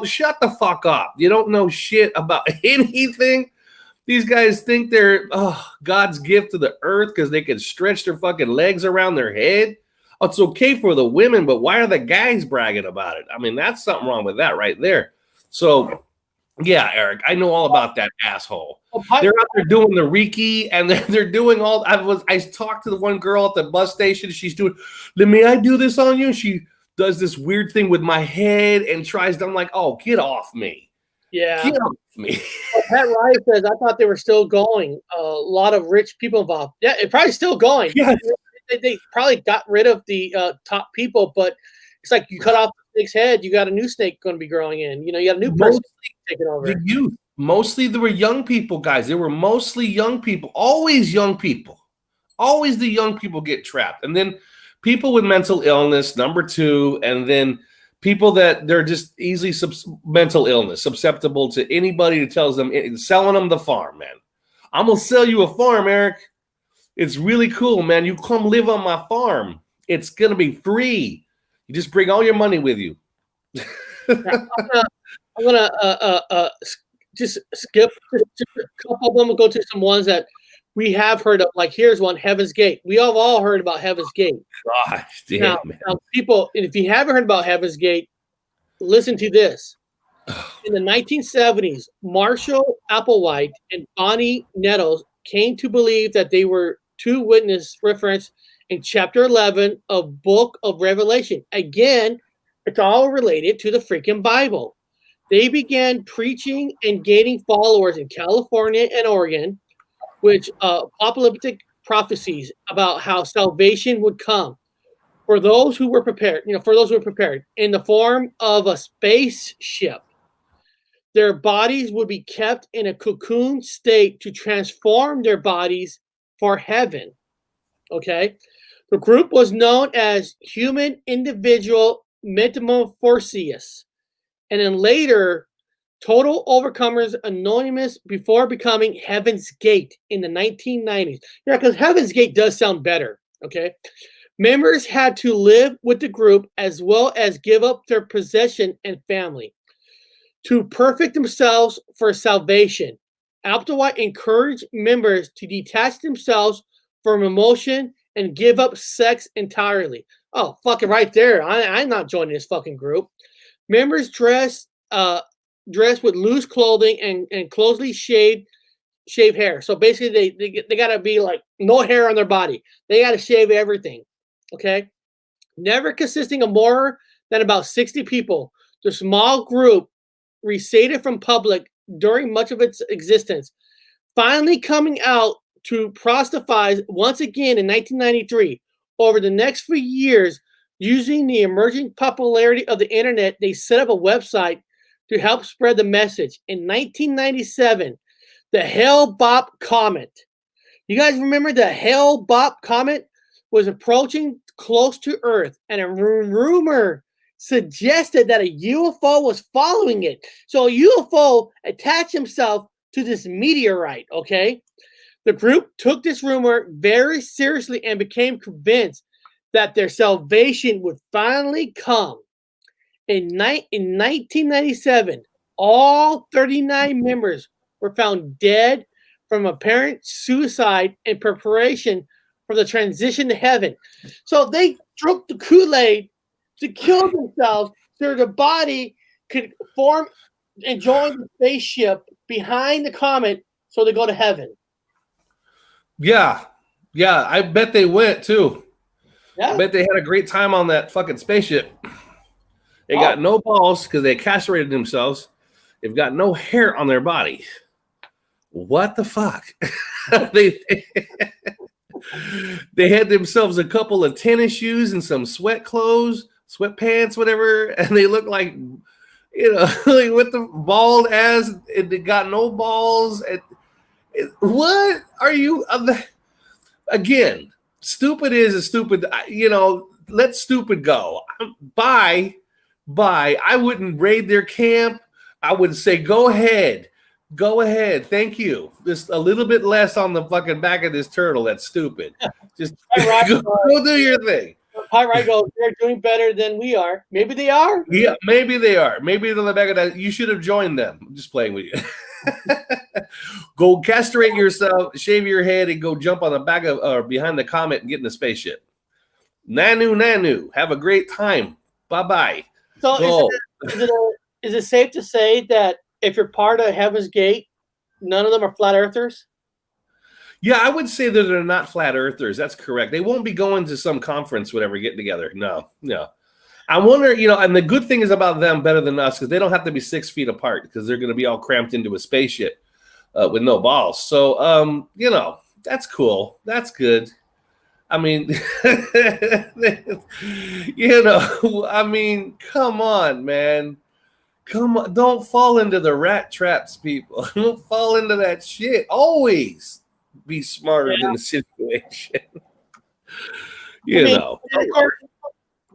Shut the fuck up. You don't know shit about anything. These guys think they're God's gift to the earth because they can stretch their fucking legs around their head. It's okay for the women, but why are the guys bragging about it? I mean, that's something wrong with that right there. So, yeah, Eric, I know all about that asshole. They're out there doing the Reiki, and they're doing all. I talked to the one girl at the bus station. She's doing, may I do this on you? She does this weird thing with my head and tries to. I'm like, oh, get off me. Yeah. Get off me. Pat Rice says, I thought they were still going. A lot of rich people involved. Yeah, it's probably still going. Yeah. They probably got rid of the top people, but it's like you cut off the snake's head, you got a new snake going to be growing in. You got a new person taking over. The youth. Mostly there were young people, guys. They were mostly young people. Always young people. Always the young people get trapped. And then people with mental illness, number two, and then people that they're just easily mental illness, susceptible to anybody who tells them, selling them the farm, man. I'm going to sell you a farm, Eric. It's really cool, man. You come live on my farm. It's going to be free. You just bring all your money with you. I'm gonna just skip just a couple of them and go to some ones that we have heard of. Like here's one, Heaven's Gate. We have all heard about Heaven's Gate. Gosh, damn, now, people, if you haven't heard about Heaven's Gate, listen to this. In the 1970s, Marshall Applewhite and Bonnie Nettles came to believe that they were two witnesses referenced in chapter 11 of Book of Revelation. Again, it's all related to the freaking Bible. They began preaching and gaining followers in California and Oregon, which apocalyptic prophecies about how salvation would come for those who were prepared, in the form of a spaceship. Their bodies would be kept in a cocoon state to transform their bodies for heaven. Okay? The group was known as Human Individual Metamorphosis, and then later Total Overcomers Anonymous before becoming Heaven's Gate in the 1990s. Yeah, because Heaven's Gate does sound better, okay? Members had to live with the group as well as give up their possession and family to perfect themselves for salvation. Applewhite encouraged members to detach themselves from emotion and give up sex entirely. Oh, fucking right there. I'm not joining this fucking group. Members dressed with loose clothing and closely shaved hair. So basically, they got to be like no hair on their body. They got to shave everything. Okay? Never consisting of more than about 60 people. The small group receded from public during much of its existence, finally coming out to proselytize once again in 1993. Over the next few years, using the emerging popularity of the internet, they set up a website to help spread the message. In 1997, the Hale-Bopp Comet. You guys remember the Hale-Bopp Comet was approaching close to Earth, and a rumor suggested that a UFO was following it. So a UFO attached himself to this meteorite, okay? The group took this rumor very seriously and became convinced that their salvation would finally come. In 1997, all 39 members were found dead from apparent suicide in preparation for the transition to heaven. So they drank the Kool-Aid to kill themselves so the body could form and join the spaceship behind the comet so they go to heaven. Yeah. I bet they went too. Yeah. I bet they had a great time on that fucking spaceship. They got no balls because they castrated themselves. They've got no hair on their body. What the fuck? They had themselves a couple of tennis shoes and some sweatpants, whatever, and they look like, like with the bald ass, and they got no balls. What are you? Again, stupid is a stupid. Let stupid go. Bye. I wouldn't raid their camp. I would say, go ahead. Thank you. Just a little bit less on the fucking back of this turtle. That's stupid. Just go do your thing. Pyrite goes, they're doing better than we are. Maybe they are. Yeah, maybe they are. Maybe they're on the back of that. You should have joined them. I'm just playing with you. Go castrate yourself, shave your head, and go jump on the back of or behind the comet and get in the spaceship. Nanu. Have a great time. Bye-bye. So is it safe to say that if you're part of Heaven's Gate, none of them are flat earthers? Yeah, I would say that they're not flat earthers. That's correct. They won't be going to some conference, whatever, getting together. No. I wonder, and the good thing is about them better than us because they don't have to be 6 feet apart because they're going to be all cramped into a spaceship with no balls. So, that's cool. That's good. I mean, come on, man. Come on. Don't fall into the rat traps, people. Don't fall into that shit. Always be smarter than the situation. Of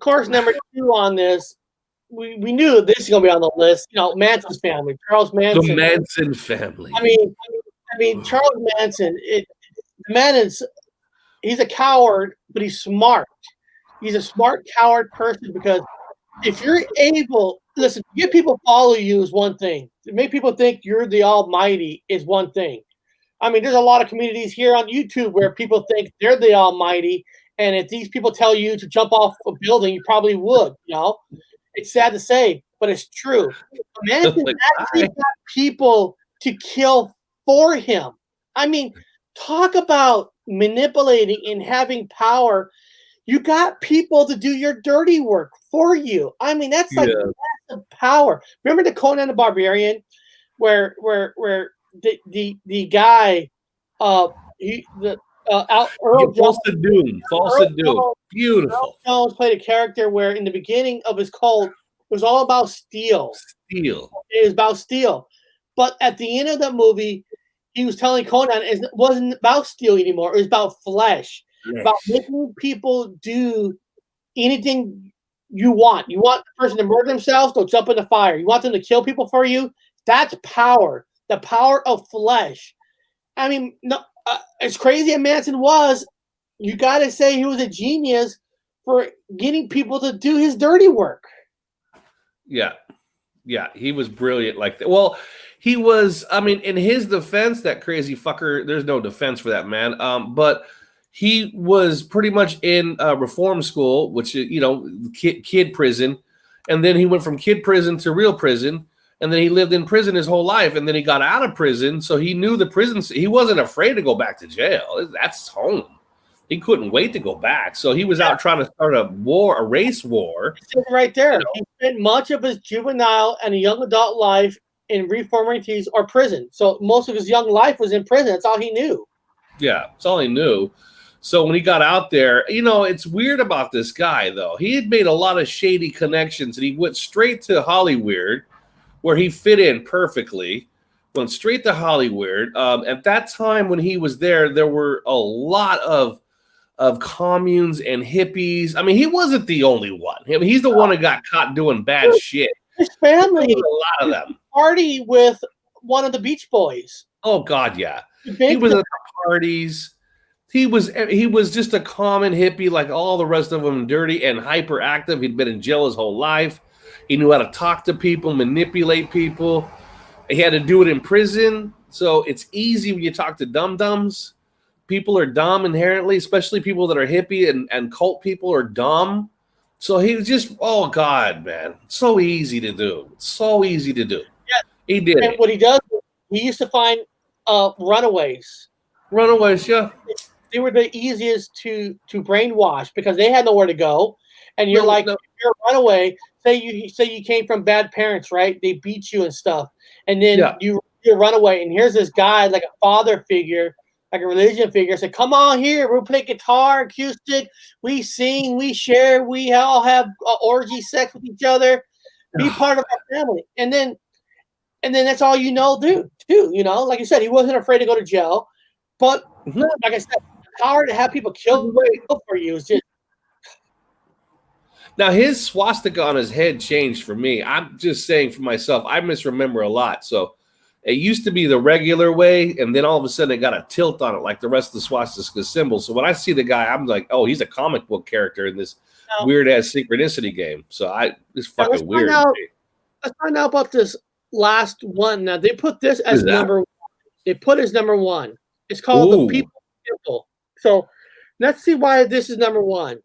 course, number 2 on this, we knew this is going to be on the list. Manson's family, Charles Manson. The Manson family. I mean, Charles Manson. The man he's a coward, but he's smart. He's a smart coward person because if you're able, listen, to get people follow you is one thing. To make people think you're the Almighty is one thing. I mean, there's a lot of communities here on YouTube where people think they're the Almighty, and if these people tell you to jump off a building, you probably would. It's sad to say, but it's true. Manson actually got people to kill for him. I mean, talk about manipulating and having power. You got people to do your dirty work for you. I mean, that's like massive power. Remember the Conan the Barbarian, where the guy, Earl False of Doom. Beautiful. Earl Jones played a character where in the beginning of his cult, it was all about steel. It was about steel. But at the end of the movie, he was telling Conan it wasn't about steel anymore. It was about flesh. Yes. About making people do anything you want. You want the person to murder themselves, go jump in the fire. You want them to kill people for you. That's power. The power of flesh. I mean, as crazy as Manson was, you got to say he was a genius for getting people to do his dirty work. Yeah, he was brilliant like that. Well, he was, in his defense, that crazy fucker, there's no defense for that man. But he was pretty much in reform school, which is, kid prison. And then he went from kid prison to real prison. And then he lived in prison his whole life. And then he got out of prison. So he knew the prison. He wasn't afraid to go back to jail. That's home. he couldn't wait to go back. So he was out trying to start a race war. Right there. You know? He spent much of his juvenile and young adult life in reformatories or prison. So most of his young life was in prison. That's all he knew. Yeah, that's all he knew. So when he got out there, it's weird about this guy, though. He had made a lot of shady connections, and he went straight to Hollywood, where he fit in perfectly. Went straight to Hollywood. At that time when he was there were a lot of communes and hippies. I mean, he wasn't the only one. I mean, he's the one that got caught doing bad shit. His family, a lot of them, party with one of the Beach Boys. Oh God, yeah. He was at the parties. He was just a common hippie like all the rest of them, dirty and hyperactive. He'd been in jail his whole life. He knew how to talk to people, manipulate people. He had to do it in prison. So it's easy when you talk to dum-dums. People are dumb inherently, especially people that are hippie and cult people are dumb. So he was just, oh God, man, so easy to do. So easy to do. Yeah. He did And it. what he does, he used to find runaways. Runaways, yeah. They were the easiest to brainwash because they had nowhere to go. And you're if you're a runaway, say you came from bad parents, right? They beat you and stuff. And then you run away. And here's this guy, like a father figure, like a religion figure, said, come on here, we'll play guitar, acoustic, we sing, we share, we all have orgy sex with each other, be part of our family. And then that's all do too. Like you said, he wasn't afraid to go to jail. But like I said, the power to have people killed for you is just. Now his swastika on his head changed for me. I'm just saying for myself, I misremember a lot. So it used to be the regular way, and then all of a sudden it got a tilt on it, like the rest of the swastika symbol. So when I see the guy, I'm like, oh, he's a comic book character in this weird ass synchronicity game. So it's fucking weird. Let's find out about this last one. Now they put this as number one. They put it as number one. It's called the People's Temple. So let's see why this is number one.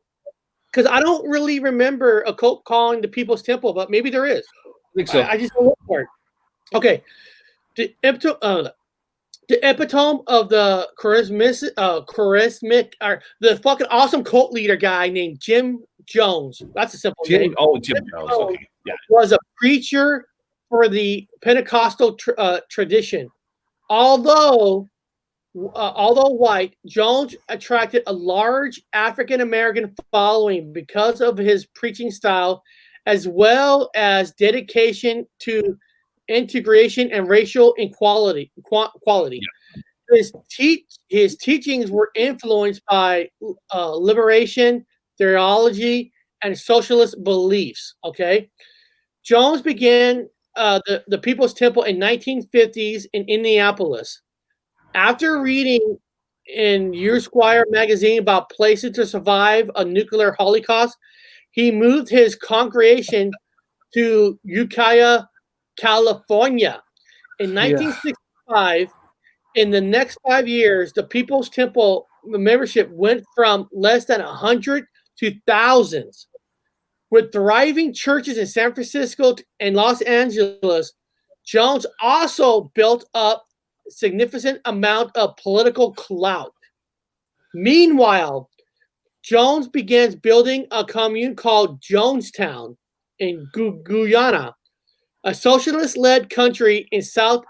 Because I don't really remember a cult calling the People's Temple, but maybe there is. I think so. I just don't look for it. Okay. The epitome of the charismatic, or the fucking awesome cult leader guy named Jim Jones. That's a simple name. Oh, Jim Jones. Okay. Yeah. Was a preacher for the Pentecostal tradition. Although white, Jones attracted a large African American following because of his preaching style, as well as dedication to integration and racial equality. Yeah. His teachings were influenced by liberation theology and socialist beliefs. Okay, Jones began the People's Temple in 1950s in Indianapolis. After reading in Esquire magazine about places to survive a nuclear holocaust, he moved his congregation to Ukiah, California. In 1965, in the next 5 years, the People's Temple membership went from less than 100 to thousands. With thriving churches in San Francisco and Los Angeles, Jones also built up a significant amount of political clout. Meanwhile, Jones begins building a commune called Jonestown in Guyana, a socialist-led country in South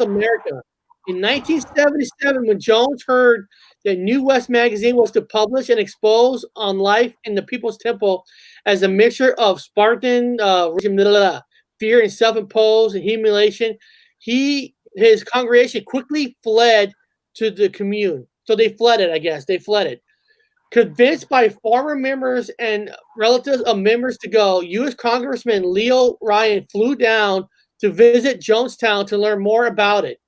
America. In 1977, when Jones heard that New West magazine was to publish and expose on life in the People's Temple as a mixture of Spartan fear and self-imposed and humiliation, his congregation quickly fled to the commune. So they fled it, I guess. They fled it. Convinced by former members and relatives of members to go, U.S. Congressman Leo Ryan flew down to visit Jonestown to learn more about it.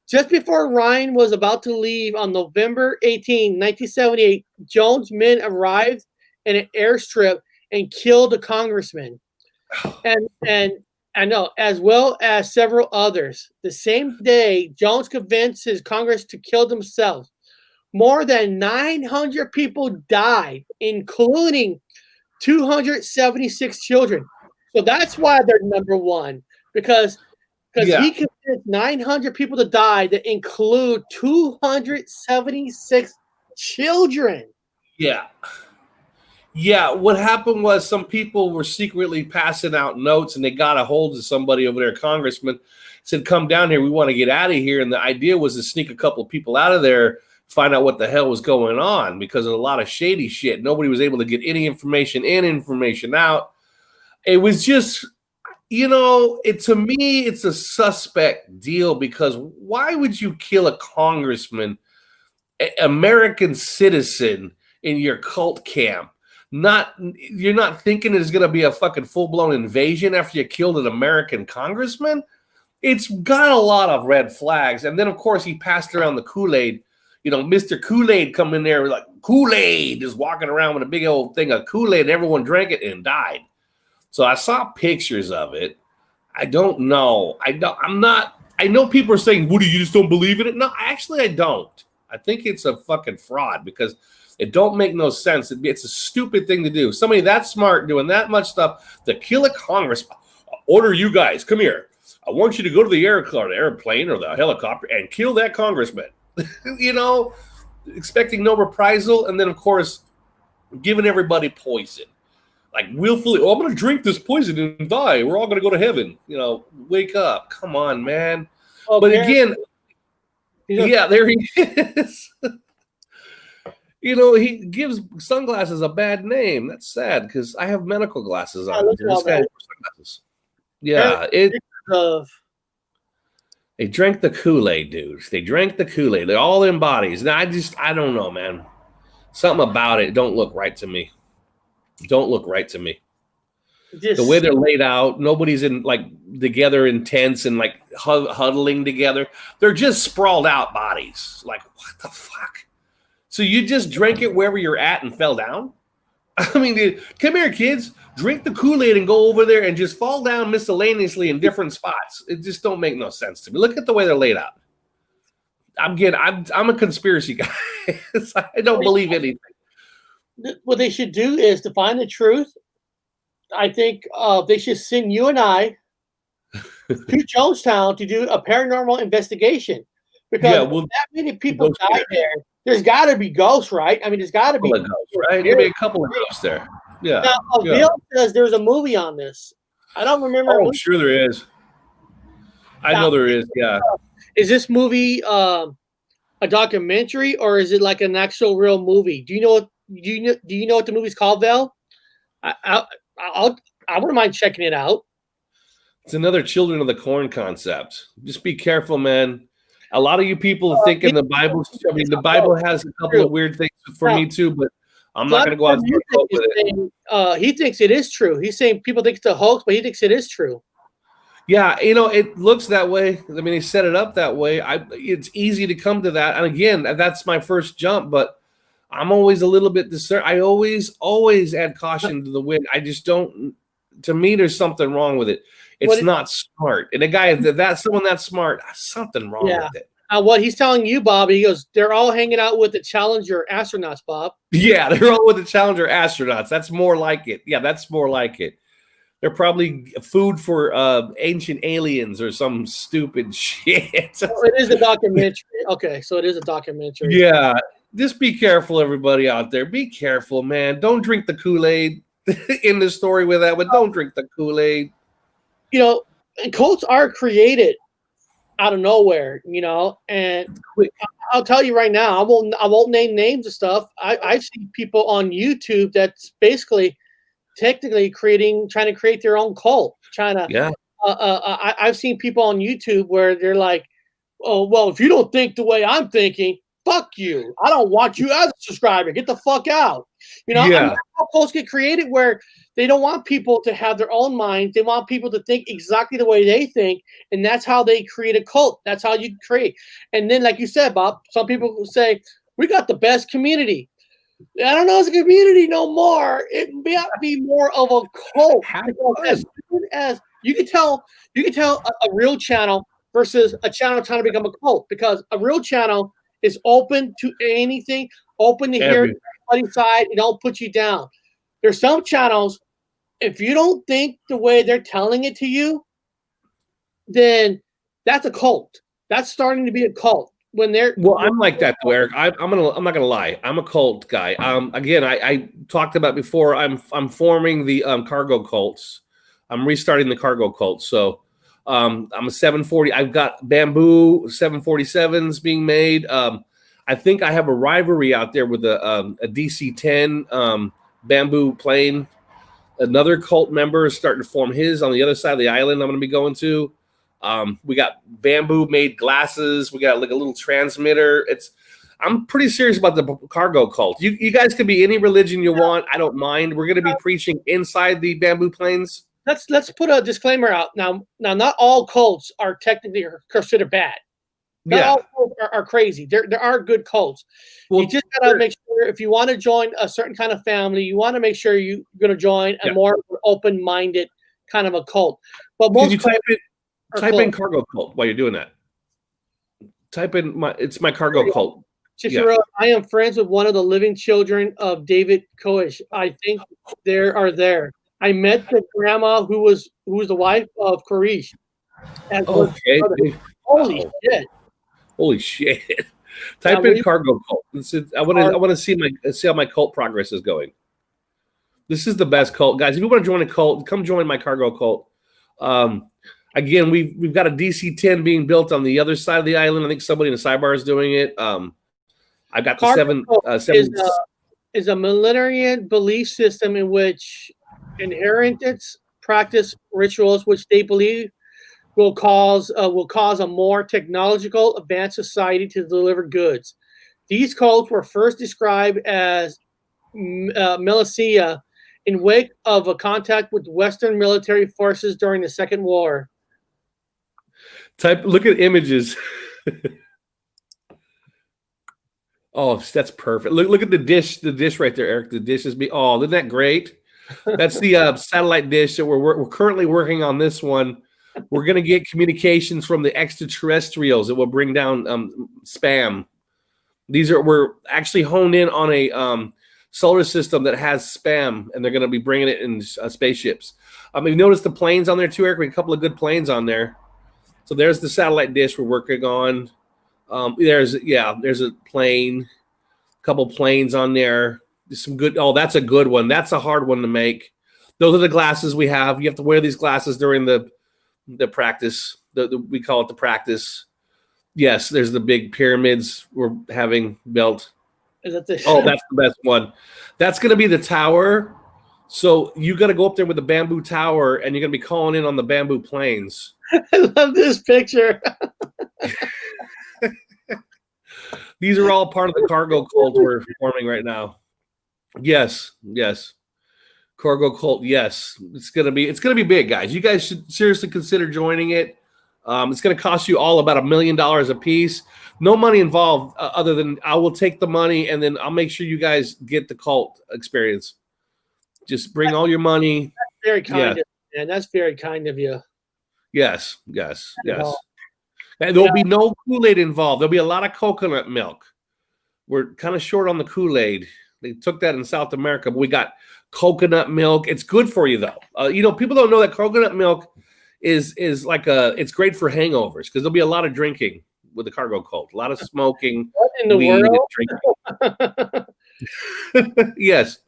Just before Ryan was about to leave on November 18, 1978, Jones' men arrived in an airstrip and killed the congressman, and I know, as well as several others. The same day, Jones convinced his Congress to kill themselves. More than 900 people died, including 276 children. So that's why they're number one, because he convinced 900 people to die that include 276 children. Yeah. Yeah, what happened was some people were secretly passing out notes, and they got a hold of somebody over there, congressman, said, come down here, we want to get out of here. And the idea was to sneak a couple of people out of there, find out what the hell was going on, because of a lot of shady shit. Nobody was able to get any information in, information out. It was just, to me, it's a suspect deal, because why would you kill a congressman, American citizen, in your cult camp? You're not thinking there's going to be a fucking full-blown invasion after you killed an American congressman? It's got a lot of red flags. And then, of course, he passed around the Kool-Aid. Mr. Kool-Aid come in there like, Kool-Aid, just walking around with a big old thing of Kool-Aid, and everyone drank it and died. So I saw pictures of it. I don't know. I know people are saying, Woody, you just don't believe in it? No, actually, I don't. I think it's a fucking fraud, because it don't make no sense. It's a stupid thing to do. Somebody that smart doing that much stuff to kill a congressman. Order, you guys, come here. I want you to go to the airplane or the helicopter and kill that congressman. Expecting no reprisal, and then, of course, giving everybody poison. Like, willfully, I'm going to drink this poison and die. We're all going to go to heaven. Wake up. Come on, man. Oh, but again, yeah, there he is. He gives sunglasses a bad name. That's sad, because I have medical glasses on. This guy has sunglasses. Yeah, they drank the Kool-Aid, dudes. They drank the Kool-Aid. They're all in bodies. Now, I don't know, man. Something about it don't look right to me. Don't look right to me. The way they're laid out, nobody's in together in tents and huddling together. They're just sprawled out bodies. Like, what the fuck? So you just drank it wherever you're at and fell down? I mean, dude, come here, kids. Drink the Kool-Aid and go over there and just fall down miscellaneously in different spots. It just don't make no sense to me. Look at the way they're laid out. I'm a conspiracy guy. I don't believe anything. What they should do is to find the truth. I think they should send you and I to Jonestown to do a paranormal investigation, because that many people died there. There's got to be ghosts, right? I mean, there's got to be ghosts, right? Maybe a couple of ghosts there. Yeah. Now, Bill says there's a movie on this. I don't remember. Oh, sure there is. I know there is. Yeah. Is this movie a documentary, or is it like an actual real movie? Do you know what the movie's called, Val? I wouldn't mind checking it out. It's another Children of the Corn concept. Just be careful, man. A lot of you people are thinking the Bible. I mean, the Bible has a couple of weird things for me too, but I'm not going to go out and quote with it. He thinks it is true. He's saying people think it's a hoax, but he thinks it is true. Yeah, it looks that way. I mean, they set it up that way. It's easy to come to that, and again, that's my first jump, but I'm always a little bit discerned. I always add caution to the wind. I just don't. To me, there's something wrong with it. It's not smart. And a guy that's someone that's smart, something wrong with it. What he's telling you, Bob, he goes, they're all hanging out with the Challenger astronauts, Bob. Yeah, they're all with the Challenger astronauts. That's more like it. Yeah, that's more like it. They're probably food for ancient aliens or some stupid shit. Oh, it is a documentary. Okay, so it is a documentary. Yeah, just be careful, everybody out there. Be careful, man. Don't drink the Kool-Aid in the story with that, but don't drink the Kool-Aid. And cults are created out of nowhere, and I'll tell you right now, I won't name names and stuff. I've seen people on YouTube that's basically technically trying to create their own cult. I've seen people on YouTube where they're like, oh, well, if you don't think the way I'm thinking, fuck you. I don't want you as a subscriber. Get the fuck out. How cults get created where they don't want people to have their own mind. They want people to think exactly the way they think. And that's how they create a cult. That's how you create. And then, like you said, Bob, some people will say, we got the best community. I don't know if it's a community no more. It may be more of a cult. As you can tell a real channel versus a channel trying to become a cult, because a real channel is open to anything, open to hear everybody's side, and don't put you down. There's some channels, if you don't think the way they're telling it to you, then that's a cult. That's starting to be a cult. when they're Well, I'm like that though, Eric. I'm not gonna lie. I'm a cult guy. Again, I talked about before. I'm forming the cargo cults. I'm restarting the cargo cult. So I'm a 740. I've got bamboo 747s being made. I think I have a rivalry out there with a DC-10 bamboo plane. Another cult member is starting to form his on the other side of the island. I'm going to be going to. We got bamboo made glasses. We got like a little transmitter. I'm pretty serious about the cargo cult. You guys can be any religion you want. I don't mind. We're going to be preaching inside the bamboo planes. Let's put a disclaimer out now. Not all cults are technically considered bad. Not all cults are crazy. There are good cults. Well, you just gotta make sure if you want to join a certain kind of family, you want to make sure you're going to join a more open-minded kind of a cult. But most can you type in cargo cult while you're doing that? Type in my cargo cult. I am friends with one of the living children of David Koish. I think they are there. I met the grandma who was the wife of Koresh. Okay. Holy shit! Holy shit! Type in cargo cult. I want to see how my cult progress is going. This is the best cult, guys. If you want to join a cult, come join my cargo cult. Again, we've got a DC-10 being built on the other side of the island. I think somebody in the sidebar is doing it. I got the seven. Is a millenarian belief system in which inheritance practice rituals which they believe will cause a more technological advanced society to deliver goods. These cults were first described as militia in wake of a contact with Western military forces during the Second War. Look at images. Oh, that's perfect. Look at the dish right there, Eric. The dish is isn't that great? That's the satellite dish that we're currently working on. This one, we're going to get communications from the extraterrestrials that will bring down spam. We're actually honed in on a solar system that has spam, and they're going to be bringing it in spaceships. You notice the planes on there too, Eric. We have a couple of good planes on there. So there's the satellite dish we're working on. There's a plane, a couple planes on there. There's some good. Oh, that's a good one. That's a hard one to make. Those are the glasses we have. You have to wear these glasses during the practice. We call it the practice. Yes, there's the big pyramids we're having built. That's the best one. That's going to be the tower. So you got to go up there with the bamboo tower, and you're going to be calling in on the bamboo planes. I love this picture. These are all part of the cargo cult we're forming right now. Yes. Cargo cult, yes. It's gonna be big, guys. You guys should seriously consider joining it. It's gonna cost you all about $1 million a piece. No money involved, other than I will take the money and then I'll make sure you guys get the cult experience. Just bring all your money. That's very kind of you, man. That's very kind of you. Yes. And there'll be no Kool-Aid involved. There'll be a lot of coconut milk. We're kind of short on the Kool-Aid. They took that in South America, but we got coconut milk. It's good for you though. People don't know that coconut milk is like it's great for hangovers because there'll be a lot of drinking with the cargo cult, a lot of smoking. What in the world? Drinking. Yes.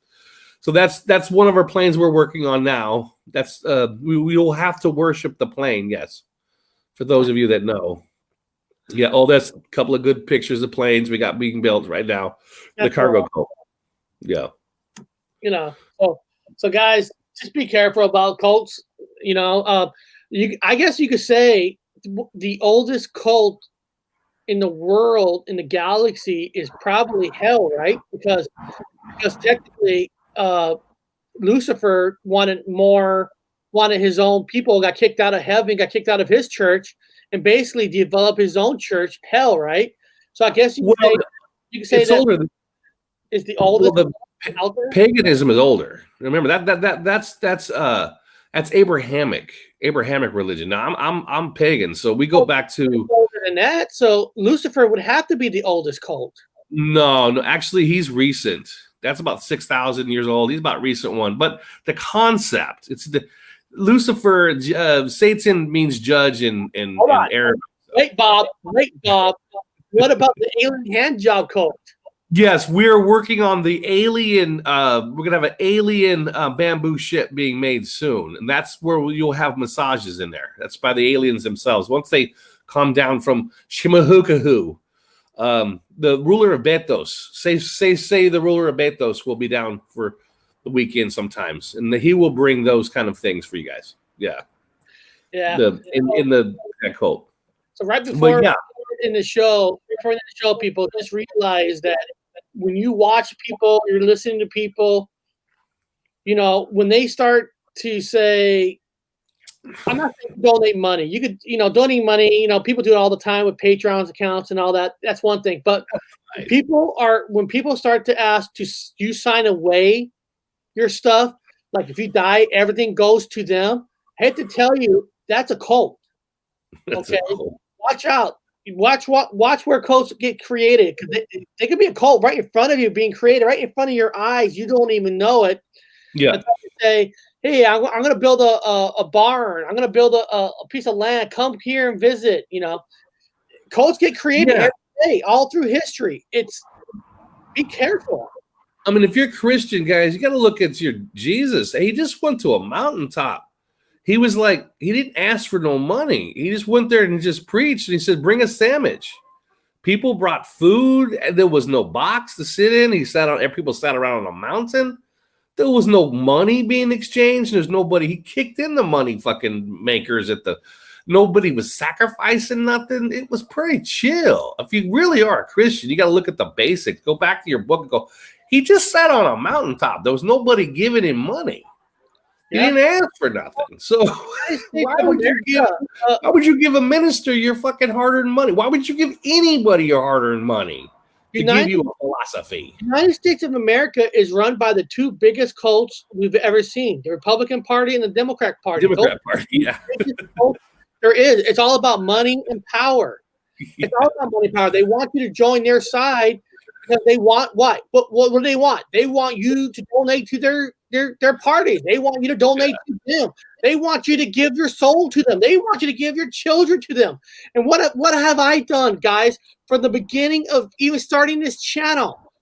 So that's one of our planes we're working on now. That's we will have to worship the plane. Yes. For those of you that know. Yeah. Oh, that's a couple of good pictures of planes we got being built right now. The cargo cult. Yeah. So guys, just be careful about cults. I guess you could say the oldest cult in the world, in the galaxy, is probably hell, right? Because technically, Lucifer wanted his own people, got kicked out of heaven, got kicked out of his church, and basically developed his own church, hell, right? So I guess you could say it's that older than, is the oldest. Paganism is older. Remember that's Abrahamic religion. Now I'm pagan, so we go back to older than that. So Lucifer would have to be the oldest cult. No, actually he's recent. That's about 6,000 years old. He's about recent one, but the concept, it's the Lucifer. Satan means judge in Arabic. Wait, Bob. What about the alien hand job cult? Yes, we're working on the alien. We're gonna have an alien bamboo ship being made soon, and that's where you'll have massages in there. That's by the aliens themselves. Once they come down from Shimahukahu, the ruler of Betos, say the ruler of Betos will be down for the weekend sometimes, and he will bring those kind of things for you guys. Yeah. In the cult. So right before in the show, people just realize that when you watch people, you're listening to people, you know, when they start to say, I'm not saying donate money. You could, donate money, people do it all the time with Patreon's accounts and all that. That's one thing. But when people start to ask you sign away your stuff, like if you die, everything goes to them. I hate to tell you, that's a cult. Okay, watch out. Watch where cults get created, because they could be a cult right in front of you, being created right in front of your eyes. You don't even know it. Yeah. Say, hey, I'm going to build a barn. I'm going to build a piece of land. Come here and visit. Cults get created every day, all through history. Be careful. I mean, if you're Christian, guys, you got to look at your Jesus. He just went to a mountaintop. He was like, he didn't ask for no money. He just went there and just preached. And he said, bring a sandwich. People brought food. And there was no box to sit in. People sat around on a mountain. There was no money being exchanged. There's nobody. He kicked in the money fucking makers nobody was sacrificing nothing. It was pretty chill. If you really are a Christian, you got to look at the basics. Go back to your book and go, he just sat on a mountaintop. There was nobody giving him money. He didn't ask for nothing. So why would you give a minister your fucking hard-earned money? Why would you give anybody your hard-earned money to give you a philosophy? The United States of America is run by the two biggest cults we've ever seen: the Republican Party and the Democrat Party. Yeah. There is. It's all about money and power. It's all about money and power. They want you to join their side because they want what? What do they want? They want you to donate to their party. They want you to donate to them. They want you to give your soul to them. They want you to give your children to them. And what have I done, guys? From the beginning of even starting this channel,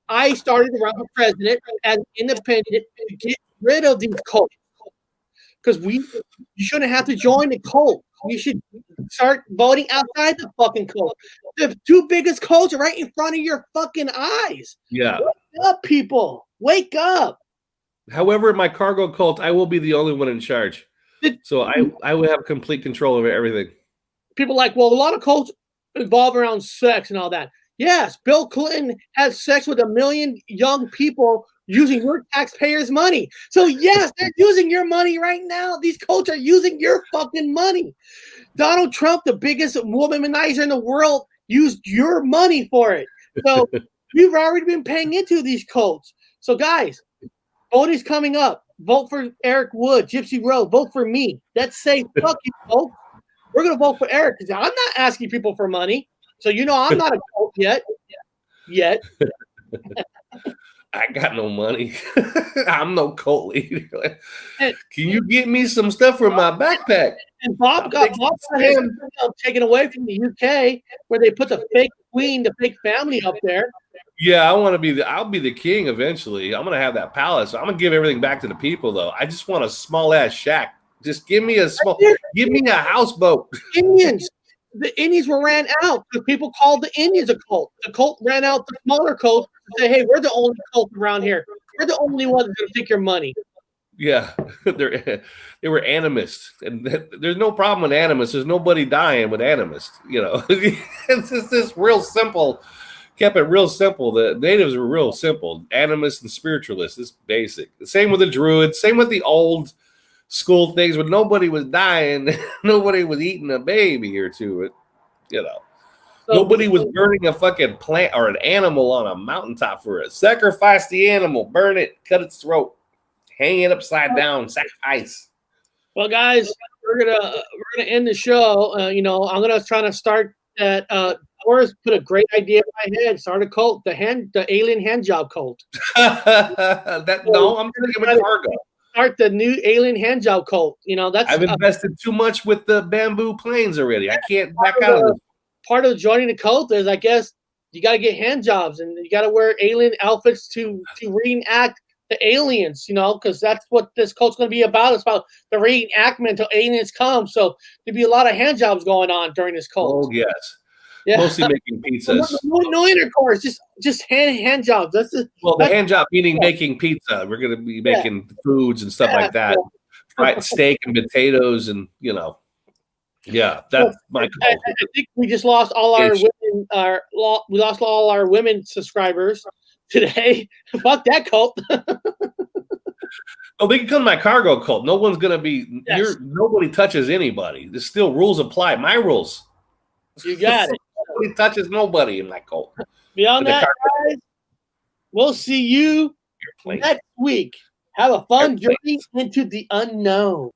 I started to run for president as an independent to get rid of these cults. Because you shouldn't have to join the cult. You should start voting outside the fucking cult. The two biggest cults are right in front of your fucking eyes. Yeah. Wake up, people. Wake up. However, my cargo cult, I will be the only one in charge. So I will have complete control over everything. People are like, well, a lot of cults involve around sex and all that. Yes, Bill Clinton has sex with 1 million young people using your taxpayers' money. So yes, they're using your money right now. These cults are using your fucking money. Donald Trump, the biggest womanizer in the world, used your money for it. So you've already been paying into these cults. So guys, vote is coming up. Vote for Eric Wood, Gypsy Road. Vote for me. Let's say fuck you, folks. We're gonna vote for Eric because I'm not asking people for money. So I'm not a cult yet. I got no money. I'm no cult leader. Can you get me some stuff from my backpack? And Bob got him taken away from the UK, where they put the fake queen, the fake family up there. Yeah, I'll be the king eventually. I'm gonna have that palace. I'm gonna give everything back to the people, though. I just want a small ass shack. Just give me a houseboat. The Indians were ran out because people called the Indians a cult. The cult ran out the smaller cult to say, hey, we're the only cult around here. We're the only ones that take your money. Yeah, they were animists. And there's no problem with animists. There's nobody dying with animists. It's just this real simple. Kept it real simple. The natives were real simple. Animists and spiritualists. It's basic. Same with the Druids. Same with the old school things when nobody was dying, nobody was eating a baby or two. So nobody was burning a fucking plant or an animal on a mountaintop for it. Sacrifice the animal, burn it, cut its throat, hang it upside down, sacrifice. Well, guys, we're gonna end the show. I'm gonna try to start that. Boris put a great idea in my head. Start a cult, the alien hand job cult. I'm thinking of cargo. Start the new alien hand job cult. I've invested too much with the bamboo planes already. I can't back out of this. part of joining the cult is, I guess, you got to get hand jobs and you got to wear alien outfits to reenact the aliens, because that's what this cult's going to be about. It's about the reenactment until aliens come. So there'd be a lot of hand jobs going on during this cult. Oh, yes. Yeah. Mostly making pizzas. No intercourse, just hand jobs. The hand job meaning making pizza. We're going to be making foods and stuff like that. Fried steak and potatoes and, Yeah, that's my call. I think we just lost all our women. We lost all our women subscribers today. Fuck that cult. Oh, they can come to my cargo cult. No one's gonna be. Yes. Nobody touches anybody. There's still rules apply. My rules. You got it. Nobody touches nobody in my cult. Beyond that, guys, we'll see you next week. Have a fun journey into the unknown.